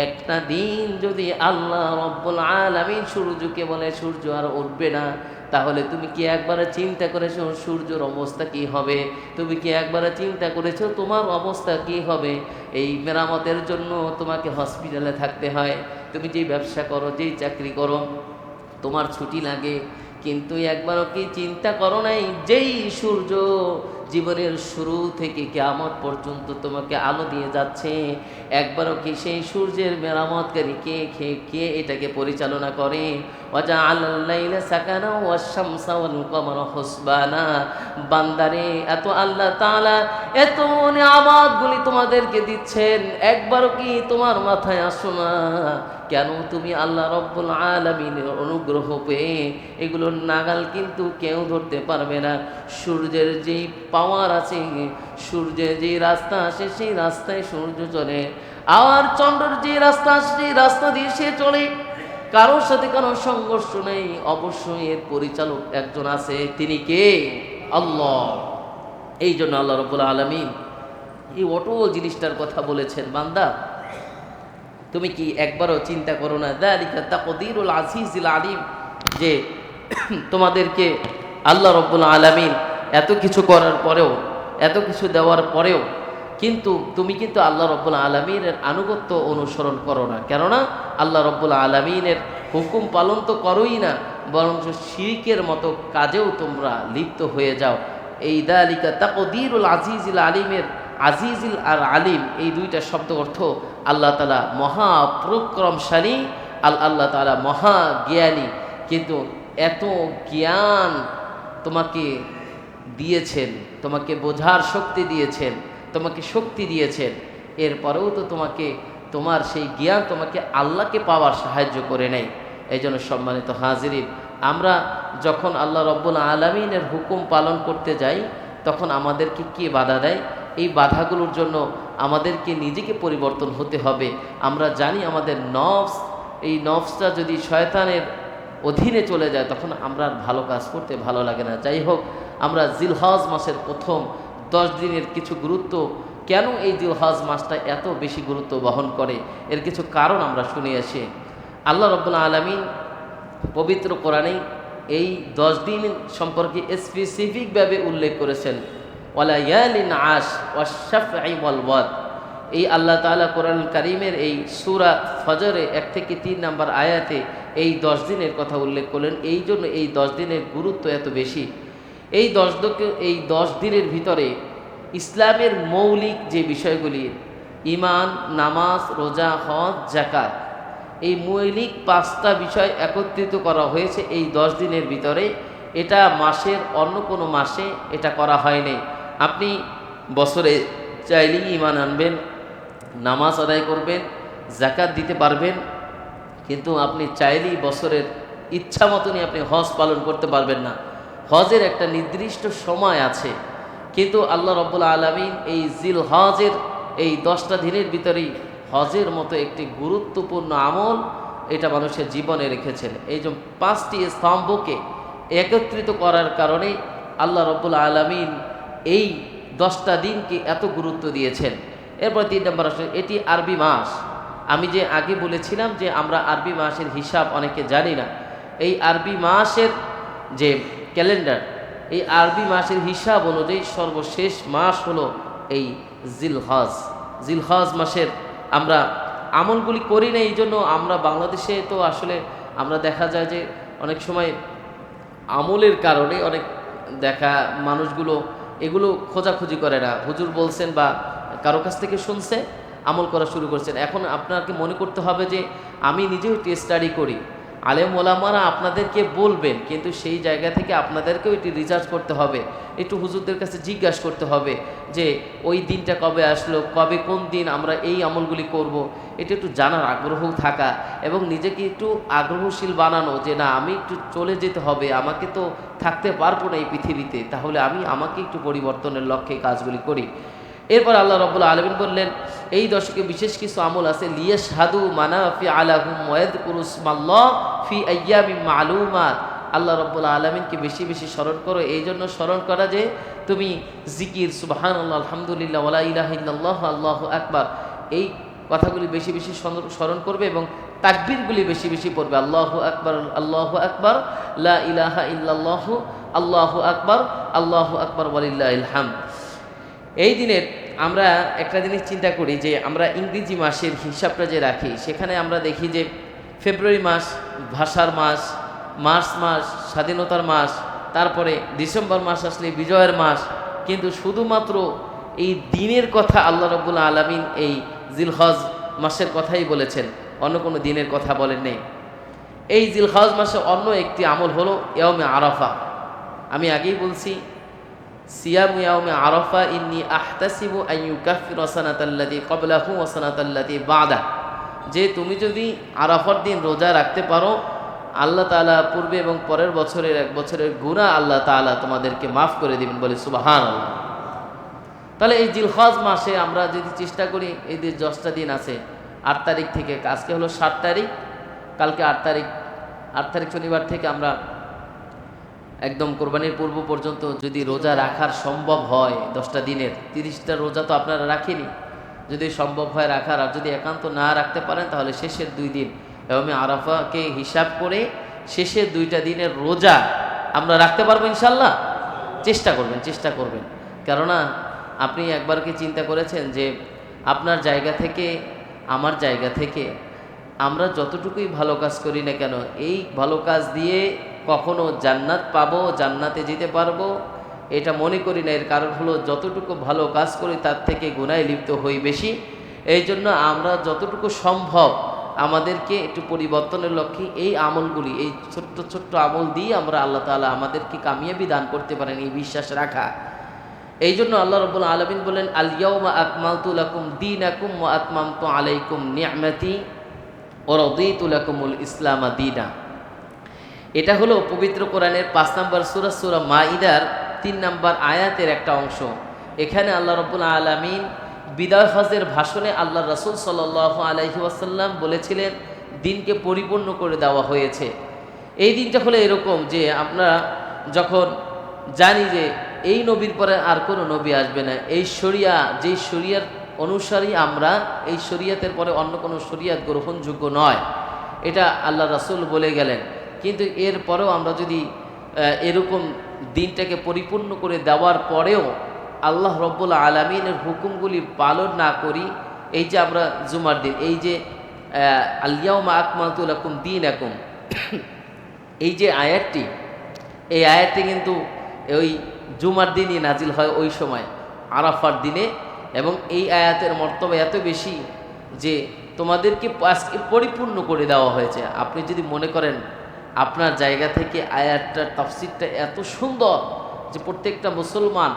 একটা দিন যদি আল্লাহ রাব্বুল আলামিন সূর্যকে বলে সূর্য আর উঠবে না, তাহলে তুমি কি একবারে চিন্তা করেছো সূর্যের অবস্থা কি হবে? তুমি কি একবারে চিন্তা করেছো তোমার অবস্থা কি হবে? এই মেরামতের জন্য তোমাকে হসপিটালে থাকতে হয়। তুমি যেই ব্যবসা করো, যেই চাকরি করো, তোমার ছুটি লাগে, কিন্তু একবারও কি চিন্তা করো নাই যেই সূর্য জীবনের শুরু থেকে কিয়ামত পর্যন্ত তোমাকে আলো দিয়ে যাচ্ছে, একবারও কি সেই সূর্যের মেরামতকারী কে কে এটাকে পরিচালনা করে? ওয়াজআলাল লাইলা সাকানা ওয়াশ-শামসা ওয়াল কমারা হুসবানা। বান্দারে এত আল্লাহ তাআলা এত নিয়ামতগুলি তোমাদেরকে দিচ্ছেন, একবারও কি তোমার মাথায় আসো না কেন তুমি আল্লাহ রাব্বুল আলামিনের অনুগ্রহ পেয়ে এগুলোর নাগাল কিন্তু কেউ ধরতে পারবে না। সূর্যের যেই পাওয়ার আছে, সূর্যের যেই রাস্তা আসে সেই রাস্তায় সূর্য চলে, আর চন্দ্রের যে রাস্তা আসে সেই রাস্তা দিয়ে সে চলে। কারোর সাথে কারোর সংঘর্ষ নেই। অবশ্যই এর পরিচালক একজন আছে, তিনি কে? আল্লাহ। এই জন্য আল্লাহ রাব্বুল আলামিন এই অটল জিনিসটার কথা বলেছেন, বান্দা তুমি কি একবারও চিন্তা করো না যালিকা তাকদীরুল আজিজিল আলিম, যে তোমাদেরকে আল্লাহ রাব্বুল আলামিন এত কিছু করার পরেও, এত কিছু দেওয়ার পরেও কিন্তু তুমি কিন্তু আল্লাহ রাব্বুল আলামিনের আনুগত্য অনুসরণ করো না। কেননা আল্লাহ রাব্বুল আলামিনের হুকুম পালন তো করোই না, বরং শিরকের মতো কাজেও তোমরা লিপ্ত হয়ে যাও। এই যালিকা তাকদীরুল আজিজিল আলিমের আজিজিল আর আলিম এই দুইটা শব্দ অর্থ আল্লাহ তাআলা মহাপরাক্রমশালী, আল্লাহ তাআলা মহা জ্ঞানী। কিন্তু এত জ্ঞান তোমাকে দিয়েছেন, তোমাকে বোঝার শক্তি দিয়েছেন, তোমাকে শক্তি দিয়েছেন, এরপরেও তো তোমাকে তোমার সেই জ্ঞান তোমাকে আল্লাহকে পাওয়ার সাহায্য করে নেয়। এই জন্য সম্মানিত হাজিরিন, আমরা যখন আল্লাহ রাব্বুল আলামিনের হুকুম পালন করতে যাই তখন আমাদেরকে কে বাধা দেয়? এই বাধাগুলোর জন্য আমাদেরকে নিজেকে পরিবর্তন হতে হবে। আমরা জানি আমাদের নফস, এই নফসটা যদি শয়তানের অধীনে চলে যায় তখন আমরা আর ভালো কাজ করতে ভালো লাগে না। যাই হোক, আমরা জিলহজ মাসের প্রথম 10 দিনের কিছু গুরুত্ব কেন এই জিলহজ মাসটা এত বেশি গুরুত্ব বহন করে এর কিছু কারণ আমরা শুনে আসি। আল্লাহ রাব্বুল আলামিন পবিত্র কোরআনে এই 10 দিন সম্পর্কে স্পেসিফিকভাবে উল্লেখ করেছেন, ওয়ালা ইয়ালিন আশ ওয়াশ-শাফঈ ওয়াল ওয়াদ। এই আল্লাহ তাআলা কোরআনুল কারীমের এই সূরা ফজরে 1 থেকে 3 নম্বর আয়াতে এই 10 দিনের কথা উল্লেখ করলেন। এই জন্য এই 10 দিনের গুরুত্ব এত বেশি। এই 10 দিনের ভিতরে ইসলামের মৌলিক যে বিষয়গুলি ঈমান, নামাজ, রোজা, হজ, যাকাত, এই মৌলিক 5টা বিষয় একত্রিত করা হয়েছে এই 10 দিনের ভিতরে। এটা মাসের অন্য কোনো মাসে এটা করা হয়নি। আপনি বছরে চাইলেই ঈমান আনবেন, নামাজ আদায় করবেন, যাকাত দিতে পারবেন, কিন্তু আপনি চাইলেই বছরের ইচ্ছা মতনই আপনি হজ পালন করতে পারবেন না। হজের একটা নির্দিষ্ট সময় আছে, কিন্তু আল্লাহ রাব্বুল আলামিন এই জিলহজের এই 10টা দিনের ভিতরেই হজের মতো একটি গুরুত্বপূর্ণ আমল এটা মানুষের জীবনে রেখেছেন। এই যে 5টি স্তম্ভকে একত্রিত করার কারণে আল্লাহ রাব্বুল আলামিন এই 10টা দিনকে এত গুরুত্ব দিয়েছেন। এরপর 3 নম্বর আসলে এটি আরবি মাস। আমি যে আগে বলেছিলাম যে আমরা আরবি মাসের হিসাব অনেকে জানি না। এই আরবি মাসের যে ক্যালেন্ডার, এই আরবি মাসের হিসাব অনুযায়ী সর্বশেষ মাস হলো এই জিলহজ। জিলহজ মাসের আমরা আমলগুলি করি না, এই জন্য আমরা বাংলাদেশে তো আসলে আমরা দেখা যায় যে অনেক সময় আমলের কারণে অনেক দেখা মানুষগুলো এগুলো খোঁজাখুঁজি করে না। হুজুর বলছেন বা কারো কাছ থেকে শুনছে, আমল করা শুরু করছেন। এখন আপনাকে মনে করতে হবে যে আমি নিজেও স্টাডি করি, আলেম ওলামারা আপনাদেরকে বলবেন, কিন্তু সেই জায়গা থেকে আপনাদেরকেও এটি রিসার্চ করতে হবে, একটু হুজুরদের কাছে জিজ্ঞাসা করতে হবে যে ওই দিনটা কবে আসলো, কবে কোন দিন আমরা এই আমলগুলি করব। এটা একটু জানার আগ্রহ থাকা এবং নিজেকে একটু আগ্রহশীল বানানো যে না, আমি একটু চলে যেতে হবে, আমাকে তো থাকতে পারবো না এই পৃথিবীতে, তাহলে আমি আমাকে একটু পরিবর্তনের লক্ষ্যে কাজগুলি করি। এরপর আল্লাহ রাব্বুল আলামিন বললেন এই দশকে বিশেষ কিছু আমল আছে, লিয়াশহাদু মানাফিআ লাহুম ওয়া ইয়াযকুরু ইসমাল্লাহ ফি আইয়ামিন মা'লুমাত। আল্লাহ রাব্বুল আলামিনকে বেশি বেশি স্মরণ করো। এই জন্য স্মরণ করা যে তুমি জিকির, সুবহানাল্লাহ, আলহামদুলিল্লাহ, ওয়া লা ইলাহা ইল্লাল্লাহ, আল্লাহু আকবার, এই কথাগুলি বেশি বেশি স্মরণ করবে এবং তাকবীরগুলি বেশি বেশি পড়বে। আল্লাহু আকবার, আল্লাহু আকবার, লা ইলাহা ইল্লাল্লাহ, আল্লাহু আকবার, আল্লাহু আকবার, ওয়ালিল্লাহিল হামদ। এই দিনের আমরা একটা জিনিস চিন্তা করি যে আমরা ইংরেজি মাসের হিসাবটা যে রাখি, সেখানে আমরা দেখি যে ফেব্রুয়ারি মাস ভাষার মাস, মার্চ মাস স্বাধীনতার মাস, তারপরে ডিসেম্বর মাস আসলে বিজয়ের মাস, কিন্তু শুধুমাত্র এই দিনের কথা আল্লাহ রাব্বুল আলামিন এই জিলহজ মাসের কথাই বলেছেন, অন্য কোনো দিনের কথা বলেন নেই। এই জিলহজ মাসে অন্য একটি আমল হলো ইয়াউমে আরাফা। আমি আগেই বলছি, সিয়ামু ইয়াউমে আরাফা ইন্নী আহতাসিবু আন ইউকাফিরা সানাতাল্লাতী ক্বাবলাহু ওয়া সানাতাল্লাতী বা'দা, যে তুমি যদি আরাফার দিন রোজা রাখতে পারো, আল্লাহ তাআলা পূর্বে এবং পরের বছরের 1 বছরের গুনাহ আল্লাহ তাআলা তোমাদেরকে মাফ করে দিবেন, বলে সুবহানাল্লাহ। তাহলে এই জিলহজ মাসে আমরা যদি চেষ্টা করি, এই যে 10টা দিন আছে, 8 তারিখ থেকে, আজকে হলো 7 তারিখ, কালকে 8 তারিখ, 8 তারিখ শনিবার থেকে আমরা একদম কোরবানির পূর্ব পর্যন্ত যদি রোজা রাখার সম্ভব হয় 10টা দিনের, 30টা রোজা তো আপনারা রাখেনি, যদি সম্ভব হয় রাখার, আর যদি একান্ত না রাখতে পারেন তাহলে শেষের 2 দিন ইয়াউমে আরাফাকে হিসাব করে শেষের 2টা দিনের রোজা আমরা রাখতে পারবো ইনশাল্লাহ। চেষ্টা করবেন। কেননা আপনি একবার কি চিন্তা করেছেন যে আপনার জায়গা থেকে আমার জায়গা থেকে আমরা যতটুকুই ভালো কাজ করি না কেন, এই ভালো কাজ দিয়ে কখনো জান্নাত পাবো, জান্নাতে যেতে পারবো, এটা মনে করি না। এর কারণ হলো যতটুকু ভালো কাজ করি তার থেকে গুনাহে লিপ্ত হই বেশি। এই জন্য আমরা যতটুকু সম্ভব আমাদেরকে একটু পরিবর্তনের লক্ষ্যে এই আমলগুলি, এই ছোট্ট ছোট্ট আমল দিয়ে আমরা আল্লাহ তাআলা আমাদেরকে কামিয়াবি দান করতে পারেন, এই বিশ্বাস রাখা। এই জন্য আল্লাহ রাব্বুল আলামিন বলেন, আল ইয়াউমা আকমালতু লাকুম দীনাকুম ওয়া আতমামতু আলাইকুম নি'মাতি ওয়া রাদিতু লাকুমুল ইসলামা দীনা। এটা হলো পবিত্র কোরআনের 5 নম্বর সূরা মাইদার 3 নম্বর আয়াতের একটা অংশ। এখানে আল্লাহ রাব্বুল আলামিন বিদায় হজের ভাষণে আল্লাহ রাসূল সাল্লাল্লাহু আলাইহি ওয়াসাল্লাম বলেছিলেন দিনকে পরিপূর্ণ করে দেওয়া হয়েছে। এই দিনটা হলো এরকম যে আমরা যখন জানি যে এই নবীর পরে আর কোনো নবী আসবে না, এই শরিয়া যেই শরিয়ার অনুসারী আমরা, এই শরিয়াতের পরে অন্য কোনো শরিয়াত গ্রহণযোগ্য নয়, এটা আল্লাহ রাসূল বলে গেলেন। কিন্তু এরপরেও আমরা যদি এরকম দিনটাকে পরিপূর্ণ করে দেওয়ার পরেও আল্লাহ রব্বুল আলামিনের হুকুমগুলি পালন না করি, এই যে আমরা জুমার দিন, এই যে আল-ইয়াউমা আকমালতু লাকুম দীনাকুম, এই যে আয়াতটি, এই আয়াতটি কিন্তু ওই জুমার দিনই নাজিল হয়, ওই সময় আরাফার দিনে। এবং এই আয়াতের মর্তবা এত বেশি যে তোমাদেরকে আজকে পরিপূর্ণ করে দেওয়া হয়েছে। আপনি যদি মনে করেন আপনার জায়গা থেকে আয়াতটার তাফসিরটা এত সুন্দর যে প্রত্যেকটা মুসলমান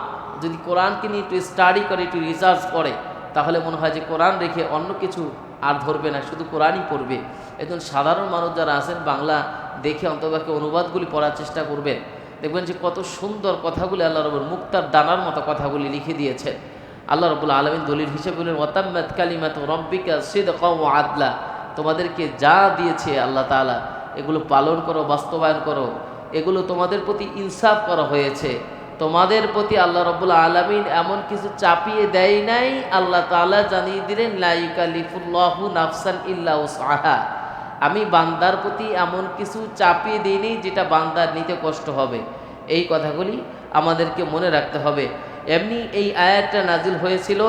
যদি কোরআনকে নিয়ে একটু স্টাডি করে, একটু রিসার্চ করে, তাহলে মনে হয় যে কোরআন রেখে অন্য কিছু আর ধরবে না, শুধু কোরআনই পড়বে। একজন সাধারণ মানুষ যারা আছেন বাংলা দেখে অন্ততপক্ষে অনুবাদগুলি পড়ার চেষ্টা করবেন, দেখবেন যে কত সুন্দর কথাগুলি আল্লাহ রাব্বুল মুক্তার দানার মতো কথাগুলি লিখে দিয়েছেন। আল্লাহ রাব্বুল আলামিন দলিল হিসেবে বলেন ওয়াতাম্মাত কালিমাতু রাব্বিকা সিদকাও ওয়া আদলা, তোমাদেরকে যা দিয়েছে আল্লাহ তাআলা এগুলো পালন করো, বাস্তবায়ন করো, এগুলো তোমাদের প্রতি ইনসাফ করা হয়েছে। তোমাদের প্রতি আল্লাহ রাব্বুল আলামিন এমন কিছু চাপিয়ে দেয় নাই। আল্লাহ তাআলা জানিয়ে দিলেন লা ইউকাল্লিফুল্লাহু নাফসান ইল্লা উসআহা, আমি বান্দার প্রতি এমন কিছু চাপিয়ে দিইনি যেটা বান্দার নিতে কষ্ট হবে। এই কথাগুলি আমাদেরকে মনে রাখতে হবে। এমনি এই আয়াতটা নাজিল হয়েছিল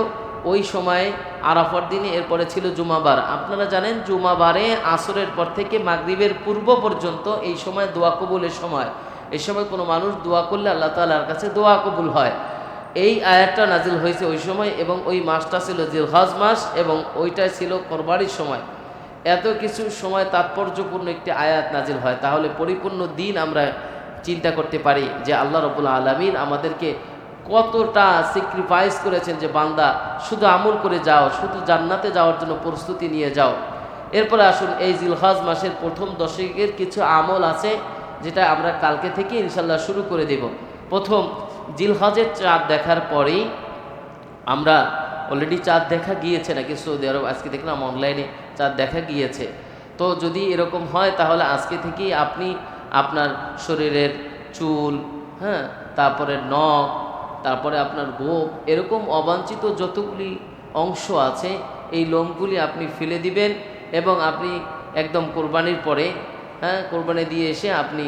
ওই সময় আরাফার দিনে, এরপরে ছিল জুমাবার। আপনারা জানেন জুমাবারে আসরের পর থেকে মাগরিবের পূর্ব পর্যন্ত এই সময় দোয়া কবুলের সময়। এই সময় কোনো মানুষ দোয়া করলে আল্লাহ তাআলার কাছে দোয়া কবুল হয়। এই আয়াতটা নাজিল হয়েছে ওই সময়, এবং ওই মাসটা ছিল জিলহজ মাস, এবং ওইটা ছিল কোরবানির সময়। এত কিছু সময় তাৎপর্যপূর্ণ একটি আয়াত নাজিল হয়, তাহলে পরিপূর্ণ দিন আমরা চিন্তা করতে পারি যে আল্লাহ রাব্বুল আলামিন আমাদেরকে কতটা স্যাক্রিফাইস করেছেন যে বান্দা শুধু আমল করে যাও, শুধু জান্নাতে যাওয়ার জন্য প্রস্তুতি নিয়ে যাও। এরপরে আসুন এই জিলহজ মাসের প্রথম দশকের কিছু আমল আছে যেটা আমরা কালকে থেকে ইনশাল্লাহ শুরু করে দেব। প্রথম, জিলহজের চাঁদ দেখার পরেই আমরা অলরেডি চাঁদ দেখা গিয়েছে নাকি সৌদি আরব, আজকে দেখলাম অনলাইনে চাঁদ দেখা গিয়েছে। তো যদি এরকম হয় তাহলে আজকে থেকেই আপনি আপনার শরীরের চুল, হ্যাঁ, তারপরে নখ, তারপরে আপনার গোপ, এরকম অবাঞ্ছিত যতগুলি অংশ আছে এই লোমগুলি আপনি ফেলে দিবেন, এবং আপনি একদম কোরবানির পরে, হ্যাঁ, কোরবানি দিয়ে এসে আপনি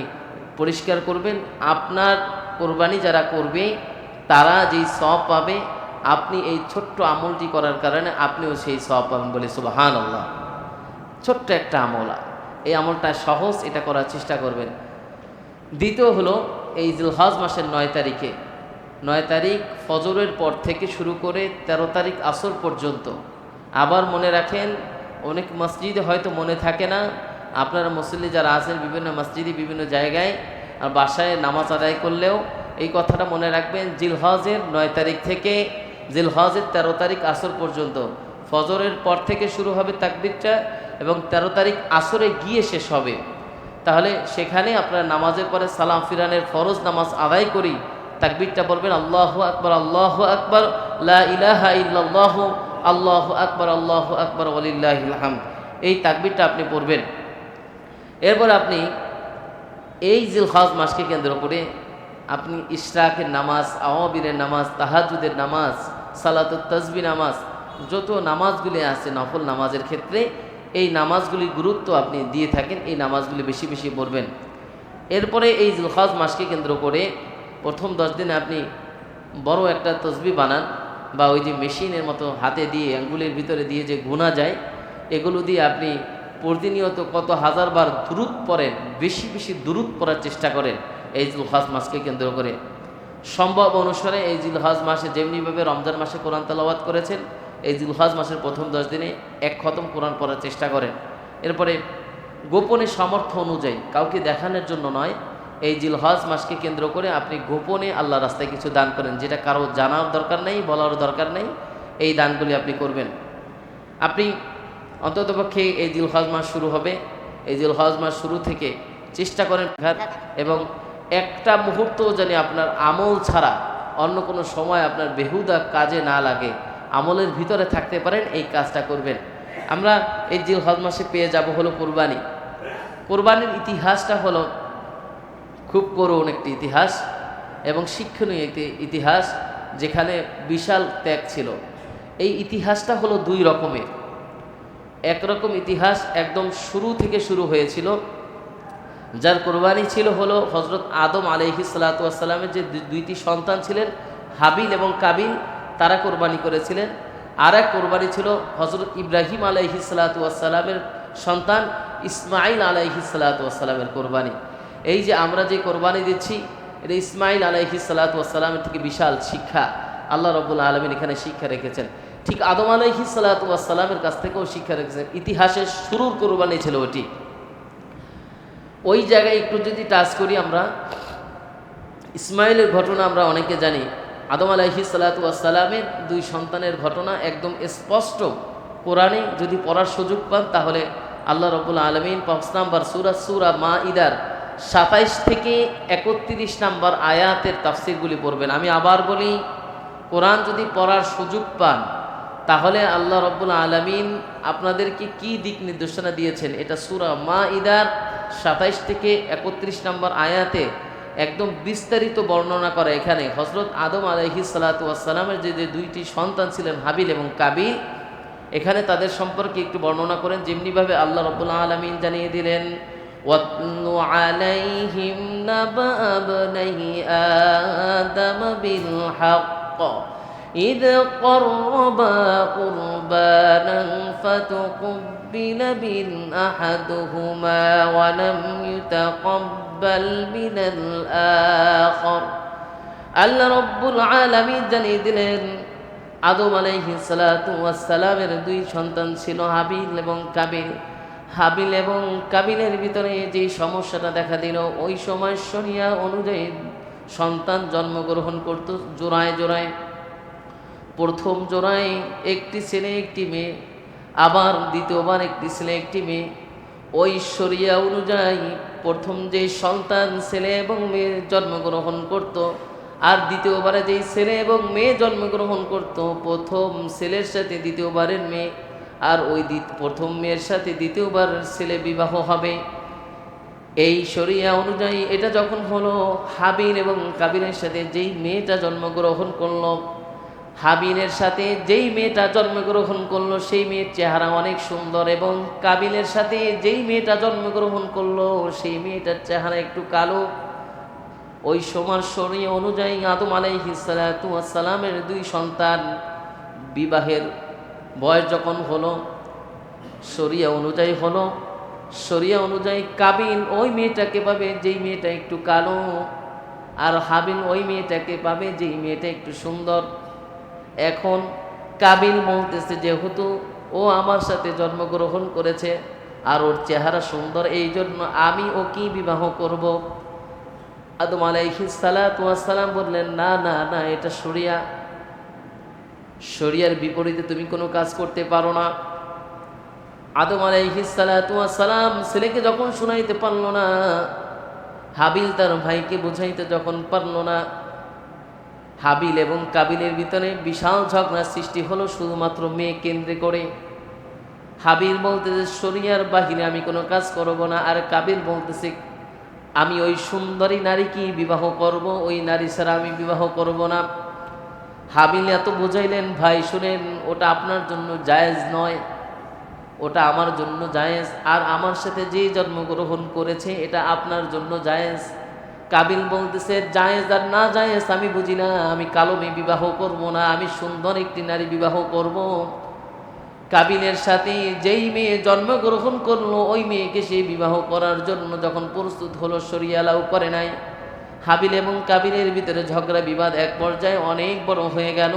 পরিষ্কার করবেন। আপনার কোরবানি যারা করবে তারা যেই সওয়াব পাবে, আপনি এই ছোট্ট আমলটি করার কারণে আপনিও সেই সওয়াব পাবেন, বলে সুবহানাল্লাহ। ছোট্ট একটা আমল, এই আমলটা সহজ, এটা করার চেষ্টা করবেন। দ্বিতীয় হলো এই জিলহজ মাসের 9 তারিখে, 9 তারিখ ফজরের পর থেকে শুরু করে 13 তারিখ আসর পর্যন্ত। আবার মনে রাখেন, অনেক মসজিদে হয়তো মনে থাকে না, আপনারা মুসল্লি যারা আছেন বিভিন্ন মসজিদে বিভিন্ন জায়গায় আর বাসায় নামাজ আদায় করলেও এই কথাটা মনে রাখবেন, জিলহজের 9 তারিখ থেকে জিলহজের 13 তারিখ আসর পর্যন্ত ফজরের পর থেকে শুরু হবে তাকবীরটা, এবং 13 তারিখ আসরে গিয়ে শেষ হবে। তাহলে সেখানে আপনারা নামাজের পরে সালাম ফিরানের ফরজ নামাজ আদায় করি, তাকবীরটা বলবেন আল্লাহু আকবার, আল্লাহু আকবার, লা ইলাহা ইল্লাল্লাহু, আল্লাহু আকবার, আল্লাহু আকবার, ওয়ালিল্লাহিল হামদ। এই তাকবীরটা আপনি পড়বেন। এরপর আপনি এই জিলহজ মাসকে কেন্দ্র করে আপনি ইশরাকের নামাজ, আওয়াবিরের নামাজ, তাহাজ্জুদের নামাজ, সালাতুত তাসবিহ নামাজ, যত নামাজগুলি আছে নফল নামাজের ক্ষেত্রে এই নামাজগুলির গুরুত্ব আপনি দিয়ে থাকেন, এই নামাজগুলি বেশি বেশি পড়বেন। এরপরে এই জিলহজ মাসকে কেন্দ্র করে প্রথম 10 দিনে আপনি বড় একটা তসবিহ বানান, বা ওই যে মেশিনের মতো হাতে দিয়ে আঙ্গুলের ভিতরে দিয়ে যে গোনা যায়, এগুলো দিয়ে আপনি প্রতিনিয়ত কত হাজারবার দুরূদ পড়েন, বেশি বেশি দুরূদ পড়ার চেষ্টা করেন এই জিলহজ মাসকে কেন্দ্র করে। সম্ভব অনুসারে এই জিলহজ মাসে যেমনিভাবে রমজান মাসে কোরআন তেলাওয়াত করেছেন, এই জিলহজ মাসের প্রথম 10 দিনে 1 খতম কোরআন পড়ার চেষ্টা করেন। এরপরে গোপনে সামর্থ্য অনুযায়ী, কাউকে দেখানোর জন্য নয়, এই জিলহজ মাসকে কেন্দ্র করে আপনি গোপনে আল্লাহ রাস্তায় কিছু দান করেন, যেটা কারো জানার দরকার নেই, বলার দরকার নেই, এই দানগুলি আপনি করবেন। আপনি অন্ততপক্ষে এই জিলহজ মাস শুরু হবে, এই জিলহজ মাস শুরু থেকে চেষ্টা করেন এবং একটা মুহূর্তও যেন আপনার আমল ছাড়া অন্য কোনো সময় আপনার বেহুদা কাজে না লাগে, আমলের ভিতরে থাকতে পারেন, এই কাজটা করবেন। আমরা এই জিলহজ মাসে পেয়ে যাব হলো কোরবানি। কোরবানির ইতিহাসটা হলো খুব করুণ একটি ইতিহাস। এবং শিক্ষণীয় একটি ইতিহাস, যেখানে বিশাল ত্যাগ ছিল। এই ইতিহাসটা হলো দুই রকমের। একরকম ইতিহাস একদম শুরু থেকে শুরু হয়েছিল, যার কোরবানি ছিল হলো হজরত আদম আলাইহিস সালাতু ওয়াস সালামের যে দুইটি সন্তান ছিলেন হাবিল এবং কাবিল, তারা কোরবানি করেছিলেন। আর এক কোরবানি ছিল হজরত ইব্রাহিম আলাইহিস সালাতু ওয়াস সালামের সন্তান ইসমাইল আলাইহিস সালাতু ওয়াস সালামের কোরবানি। এই যে আমরা যে কোরবানি দিচ্ছি, এটা ইসমাইল আলাইহিস সালাতু ওয়াস সালামের থেকে বিশাল শিক্ষা আল্লাহ রাব্বুল আলামিন এখানে শিক্ষা রেখেছেন। ঠিক আদম আলাইহিস সালাতু ওয়াস সালামের কাছ থেকেও শিক্ষা রেখেছেন। ইতিহাসের শুরুর কোরবানি ছিল ওটি। ওই জায়গায় একটু যদি টাচ করি, আমরা ইসমাইলের ঘটনা আমরা অনেকে জানি। আদম আলাইহিস সালাতু ওয়াস সালামের দুই সন্তানের ঘটনা একদম স্পষ্ট কোরআনে যদি পড়ার সুযোগ পান, তাহলে আল্লাহ রাব্বুল আলামিন 5 নাম্বার সূরা মাঈদার 27 থেকে 31 নাম্বার আয়াতের তাফসীরগুলি পড়বেন। আমি আবার বলি, কোরআন যদি পড়ার সুযোগ পান, তাহলে আল্লাহ রাব্বুল আলামিন আপনাদেরকে কি দিক নির্দেশনা দিয়েছেন, এটা সূরা মাঈদার 27 থেকে 31 নম্বর আয়াতে একদম বিস্তারিত বর্ণনা করে। এখানে হযরত আদম আলাইহিস সালাতু ওয়াস সালামের যে দুইটি সন্তান ছিলেন হাবিল এবং কাবিল, এখানে তাদের সম্পর্কে একটু বর্ণনা করেন, যেমনিভাবে আল্লাহ রাব্বুল আলামিন জানিয়ে দিলেন, ওয়াতলু আলাইহিম নাবা ইবনাই আদম বিল হক إذ قربا قربانا فتقبل من أحدهما ولم يتقبل من الآخر। আল্লাহ রব্বুল আলামিন জানিয়ে দিলেন, আদম আলাইহিস সালাতু ওয়াস সালামের দুই সন্তান ছিল হাবিল এবং কাবিল। হাবিল এবং কাবিলের ভিতরে যে সমস্যাটা দেখা দিল, ওই সময় শরিয়া অনুযায়ী সন্তান জন্মগ্রহণ করত জোড়ায় জোড়ায়। প্রথম জোড়ায় একটি ছেলে একটি মেয়ে, আবার দ্বিতীয়বার একটি ছেলে একটি মেয়ে। ওই শরিয়া অনুযায়ী প্রথম যে সন্তান ছেলে এবং মেয়ে জন্মগ্রহণ করত, আর দ্বিতীয়বারে যেই ছেলে এবং মেয়ে জন্মগ্রহণ করত, প্রথম ছেলের সাথে দ্বিতীয়বারের মেয়ে, আর ওই প্রথম মেয়ের সাথে দ্বিতীয়বারের ছেলে বিবাহ হবে। এই শরিয়া অনুযায়ী এটা যখন হলো, হাবিল এবং কাবিলের সাথে যেই মেয়েটা জন্মগ্রহণ করলো, হাবিলের সাথে যেই মেয়েটা জন্মগ্রহণ করলো সেই মেয়ের চেহারা অনেক সুন্দর, এবং কাবিলের সাথে যেই মেয়েটা জন্মগ্রহণ করলো সেই মেয়েটার চেহারা একটু কালো। ওই সময় শরিয়া অনুযায়ী আদম আলাইহিস সালাতু ওয়াস সালামের দুই সন্তান বিবাহের বয়স যখন হলো, শরিয়া অনুযায়ী কাবিল ওই মেয়েটাকে পাবে যেই মেয়েটা একটু কালো, আর হাবিল ওই মেয়েটাকে পাবে যেই মেয়েটা একটু সুন্দর। এখন কাবিল বলতেছে, যেহেতু ও আমার সাথে জন্মগ্রহণ করেছে আর ওর চেহারা সুন্দর, এই জন্য আমি ওকে বিবাহ করব। আদম আলাইহিস সালাতু ওয়াস সালাম বললেন, না না না, এটা শরিয়ার বিপরীতে তুমি কোনো কাজ করতে পারো না। আদম আলাইহিস সালাতু ওয়াস সালাম ছেলেকে যখন শুনাইতে পারলো না, হাবিল তার ভাইকে বুঝাইতে যখন পারলো না, হাবিল এবং কাবিলের ভিতরে বিশাল ঝগড়া সৃষ্টি হলো শুধুমাত্র মেয়ে কেন্দ্রে করে। হাবিল বলতেছে, শরিয়ার বাহিরে আমি কোনো কাজ করব না, আর কাবিল বলতেছে, আমি ওই সুন্দরী নারীকে বিবাহ করব, ওই নারী ছাড়া আমি বিবাহ করব না। হাবিল এত বুঝাইলেন, ভাই শুনেন, ওটা আপনার জন্য জায়েজ নয়, ওটা আমার জন্য জায়েজ, আর আমার সাথে যে জন্মগ্রহণ করেছে এটা আপনার জন্য জায়েজ। কাবিল বলতেছে, জায়েজ আর না জায়েজ আমি বুঝি না, আমি কালো মেয়ে বিবাহ করব না, আমি সুন্দর একটি নারী বিবাহ করব। কাবিলের সাথে যেই মেয়ে জন্মগ্রহণ করলো ওই মেয়েকে সে বিবাহ করার জন্য যখন প্রস্তুত হলো, শরিয়া লাউ করে নাই। হাবিল এবং কাবিলের ভিতরে ঝগড়া বিবাদ এক পর্যায়ে অনেক বড় হয়ে গেল।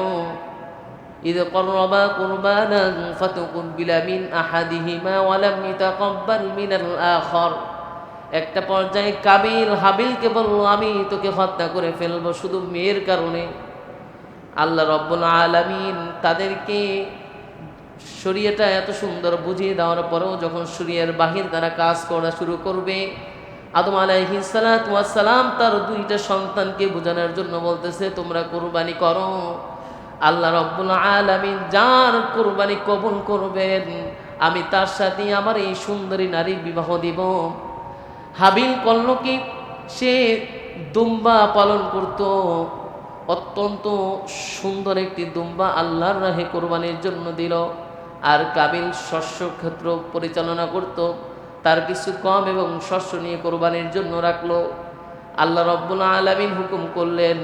إذ قربا قربانا فتقبل من أحدهما ولم يتقبل من الآخر। একটা পর্যায়ে কাবিল হাবিলকে বলল, আমি তোকে হত্যা করে ফেলবো শুধু মেয়ের কারণে। আল্লাহ রাব্বুল আলামিন তাদেরকে শরিয়াটা এত সুন্দর বুঝিয়ে দেওয়ার পরেও যখন শরিয়ার বাহির তারা কাজ করা শুরু করবে, আদম আলাইহিস সালাতু ওয়াস সালাম তার দুইটা সন্তানকে বোঝানোর জন্য বলতেছে, তোমরা কুরবানি করো। আল্লাহ রাব্বুল আলামিন যার কুরবানি কবুল করবেন, আমি তার সাথে আমার এই সুন্দরী নারীর বিবাহ দিব। হাবিল করল কি, সে দুম্বা পালন করত, অত্যন্ত সুন্দর একটি দুম্বা আল্লাহর রাহে কোরবানির জন্য দিল। আর কাবিল শস্য ক্ষেত্র পরিচালনা করত, তার কিছু কম এবং শস্য নিয়ে কোরবানির জন্য রাখলো। আল্লাহ রাব্বুল আলামিন হুকুম করলেন,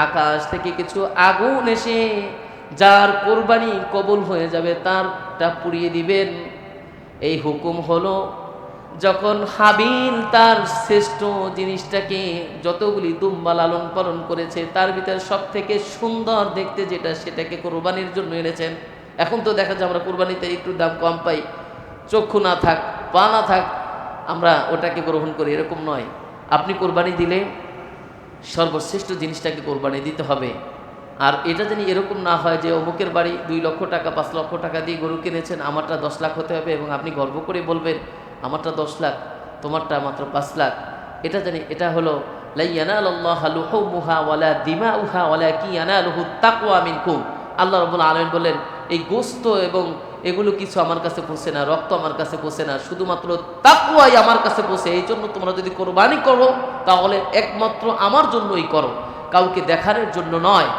আকাশ থেকে কিছু আগুন এসে যার কোরবানি কবুল হয়ে যাবে তারটা পুড়িয়ে দিবেন। এই হুকুম হলো যখন হাবিল তার শ্রেষ্ঠ জিনিসটাকে, যতগুলি দুম্বা লালন পালন করেছে তার ভিতরে সব থেকে সুন্দর দেখতে যেটা, সেটাকে কোরবানির জন্য এনেছেন। এখন তো দেখা যায় আমরা কোরবানিতে একটু দাম কম পাই, চক্ষু না থাক পা না থাক আমরা ওটাকে গ্রহণ করি, এরকম নয়। আপনি কোরবানি দিলে সর্বশ্রেষ্ঠ জিনিসটাকে কোরবানি দিতে হবে। আর এটা জানি এরকম না হয় যে অমুকের বাড়ি 2 লক্ষ টাকা 5 লক্ষ টাকা দিয়ে গরু কিনেছেন, আমারটা 10 লাখ হতে হবে, এবং আপনি গর্ব করে বলবেন আমারটা 10 লাখ তোমারটা মাত্র 5 লাখ। এটা জানি এটা হলো লা ইয়ানালুল্লাহু লুহুমুহা ওয়ালা দিমাউহা ওয়ালাকিন ইয়ানালুহু তাকওয়া মিনকুম। আল্লাহ রাব্বুল আলামিন বলেন এই গোশত এবং এগুলো কিছু আমার কাছে পৌঁছে না, রক্ত আমার কাছে পৌঁছে না, শুধুমাত্র তাকওয়াই আমার কাছে পৌঁছে। এই জন্য তোমরা যদি কোরবানি করো তাহলে একমাত্র আমার জন্যই করো, কাউকে দেখানোর জন্য নয়।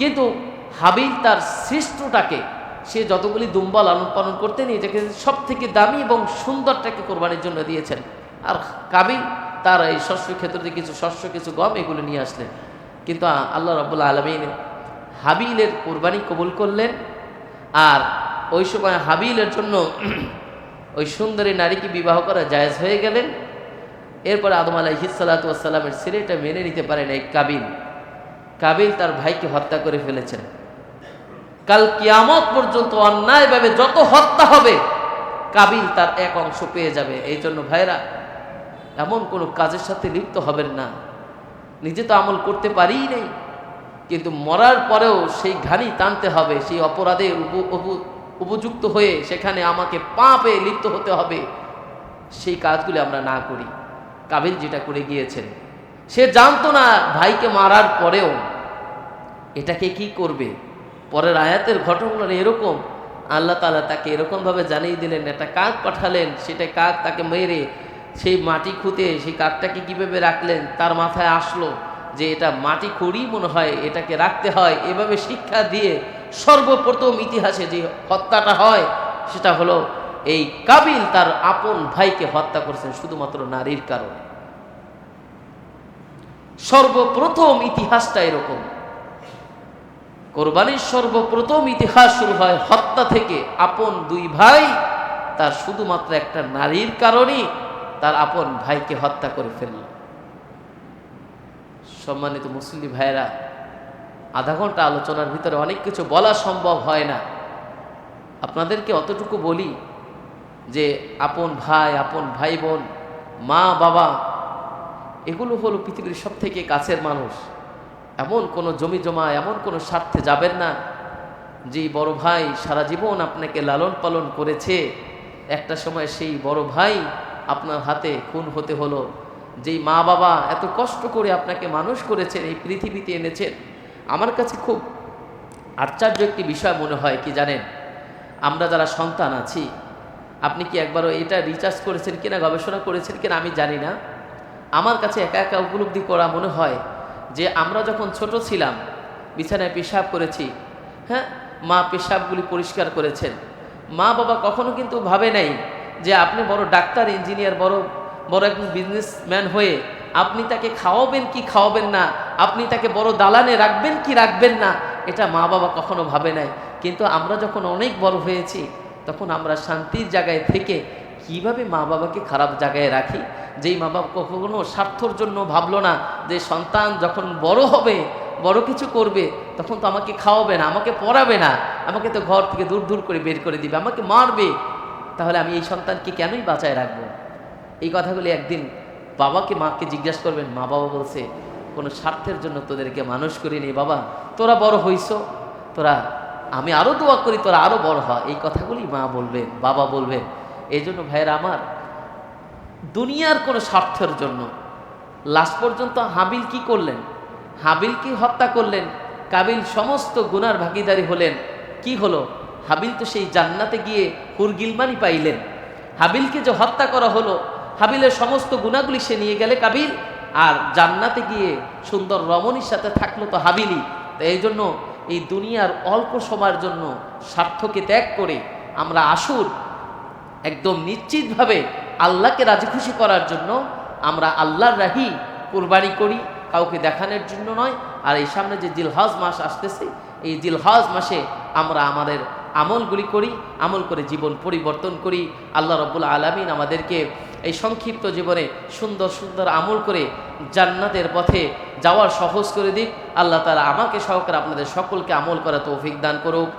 কিন্তু হাবিল তার শ্রেষ্ঠটাকে, সে যতগুলি দুম্বা লালন পালন করতেন এটাকে সব থেকে দামি এবং সুন্দরটাকে কোরবানির জন্য দিয়েছেন। আর কাবিল তার এই শস্য ক্ষেত্র থেকে কিছু শস্য কিছু গম এগুলো নিয়ে আসলেন। কিন্তু আল্লাহ রাব্বুল আলামিন হাবিলের কোরবানি কবুল করলেন। আর ওই সময় হাবিলের জন্য ওই সুন্দরী নারীকে বিবাহ করা জায়েজ হয়ে গেলেন। এরপরে আদম আলাইহিস সালাতু ওয়াস সালামের ছেলেটা মেনে নিতে পারেন এই কাবিল তার ভাইকে হত্যা করে ফেলেছেন। কাল কিয়ামত পর্যন্ত অন্যায়ভাবে যত হত্যা হবে কাবিল তার এক অংশ পেয়ে যাবে। এই জন্য ভাইরা এমন কোনো কাজের সাথে লিপ্ত হবেন না। নিজে তো আমল করতে পারিই নাই, কিন্তু মরার পরেও সেই ঘানি টানতে হবে, সেই অপরাধের উপযুক্ত হয়ে সেখানে আমাকে পাপে লিপ্ত হতে হবে। সেই কাজগুলি আমরা না করি। কাবিল যেটা করে গিয়েছেন, সে জানতো না ভাইকে মারার পরেও এটাকে কি করবে। পরের আয়াতের ঘটনাগুলো এরকম, আল্লাহ তাআলা তাকে এরকমভাবে জানিয়ে দিলেন, একটা কাক পাঠালেন, সেটা কাক তাকে মেরে সেই মাটি খুঁতে সেই কাকটাকে কীভাবে রাখলেন তার মাথায় আসলো যে এটা মাটি খুঁড়ি মনে হয় এটাকে রাখতে হয়। এভাবে শিক্ষা দিয়ে সর্বপ্রথম ইতিহাসে যে হত্যাটা হয় সেটা হলো এই কাবিল তার আপন ভাইকে হত্যা করেছেন শুধুমাত্র নারীর কারণে। সর্বপ্রথম ইতিহাসটা এরকম। কোরবানির সর্বপ্রথম ইতিহাস শুরু হয় হত্যা থেকে। আপন 2 ভাই তার শুধুমাত্র একটা নারীর কারণে তার আপন ভাইকে হত্যা করে ফেলল। সম্মানিত মুসলিম ভাইরা, আধা ঘন্টা আলোচনার ভিতরে অনেক কিছু বলা সম্ভব হয় না। আপনাদেরকে অতটুকু বলি যে আপন ভাই বোন, মা বাবা, এগুলো হলো পৃথিবীর সব থেকে কাছের মানুষ। এমন কোনো জমি জমা, এমন কোনো স্বার্থে যাবেন না যেই বড় ভাই সারা জীবন আপনাকে লালন পালন করেছে, একটা সময় সেই বড় ভাই আপনার হাতে খুন হতে হলো। যেই মা বাবা এত কষ্ট করে আপনাকে মানুষ করেছেন, এই পৃথিবীতে এনেছেন। আমার কাছে খুব আশ্চর্য একটি বিষয় মনে হয় কি জানেন, আমরা যারা সন্তান আছি, আপনি কি একবারও এটা রিসার্চ করেছেন কিনা, গবেষণা করেছেন কিনা আমি জানি না। আমার কাছে একা একা উপলব্ধি করা মনে হয় যে আমরা যখন ছোট ছিলাম বিছানায় পেশাব করেছি, হ্যাঁ, মা পেশাবগুলি পরিষ্কার করেছেন। মা বাবা কখনো কিন্তু ভাবে নাই যে আপনি বড় ডাক্তার, ইঞ্জিনিয়ার, বড় বড় একজন বিজনেসম্যান হয়ে আপনি তাকে খাওয়াবেন কি খাওয়াবেন না, আপনি তাকে বড় দালানে রাখবেন কি রাখবেন না, এটা মা বাবা কখনো ভাবে নাই। কিন্তু আমরা যখন অনেক বড় হয়েছি তখন আমরা শান্তির জায়গায় থেকে কিভাবে মা বাবাকে খারাপ জায়গায় রাখি। যেই মা বাবা কখনো স্বার্থর জন্য ভাবলো না যে সন্তান যখন বড় হবে, বড় কিছু করবে, তখন তো আমাকে খাওয়াবে না, আমাকে পড়াবে না, আমাকে তো ঘর থেকে দূর দূর করে বের করে দিবে, আমাকে মারবে, তাহলে আমি এই সন্তানকে কেনই বাঁচায় রাখবো। এই কথাগুলি একদিন বাবাকে মাকে জিজ্ঞাসা করবেন, মা বাবা বলছে কোনো স্বার্থের জন্য তোদেরকে মানুষ করিনি বাবা, তোরা বড় হইছ, তোরা, আমি আরও দোয়া করি তোরা আরও বড় হ। এই কথাগুলি মা বলবেন, বাবা বলবেন। এই জন্য ভাইয়েরা আমার, দুনিয়ার কোনো স্বার্থের জন্য লাস্ট পর্যন্ত হাবিল কি করলেন, হাবিলকে হত্যা করলেন, কাবিল সমস্ত গুনার ভাগীদারি হলেন। কি হলো, হাবিল তো সেই জান্নাতে গিয়ে হুরগিলমানি পাইলেন। হাবিলকে যে হত্যা করা হলো, হাবিলের সমস্ত গুনাহগুলি সে নিয়ে গেলে কাবিল, আর জান্নাতে গিয়ে সুন্দর রমণীর সাথে থাকলো তো হাবিলি। তো এই জন্য এই দুনিয়ার অল্প সময়ের জন্য স্বার্থকে ত্যাগ করে আমরা আসুন একদম নিশ্চিতভাবে আল্লাহকে রাজি খুশি করার জন্য আমরা আল্লাহর রাহি কুরবানি করি, কাউকে দেখানোর জন্য নয়। আর এই সামনে যে জিলহজ মাস আসতেছে, এই জিলহজ মাসে আমরা আমাদের আমলগুলি করি, আমল করে জীবন পরিবর্তন করি। আল্লাহ রাব্বুল আলামিন আমাদেরকে এই সংক্ষিপ্ত জীবনে সুন্দর সুন্দর আমল করে জান্নাতের পথে যাওয়ার সহজ করে দিক। আল্লাহ তাআলা আমাকে সহকারে আপনাদের সকলকে আমল করা তৌফিক দান করুক।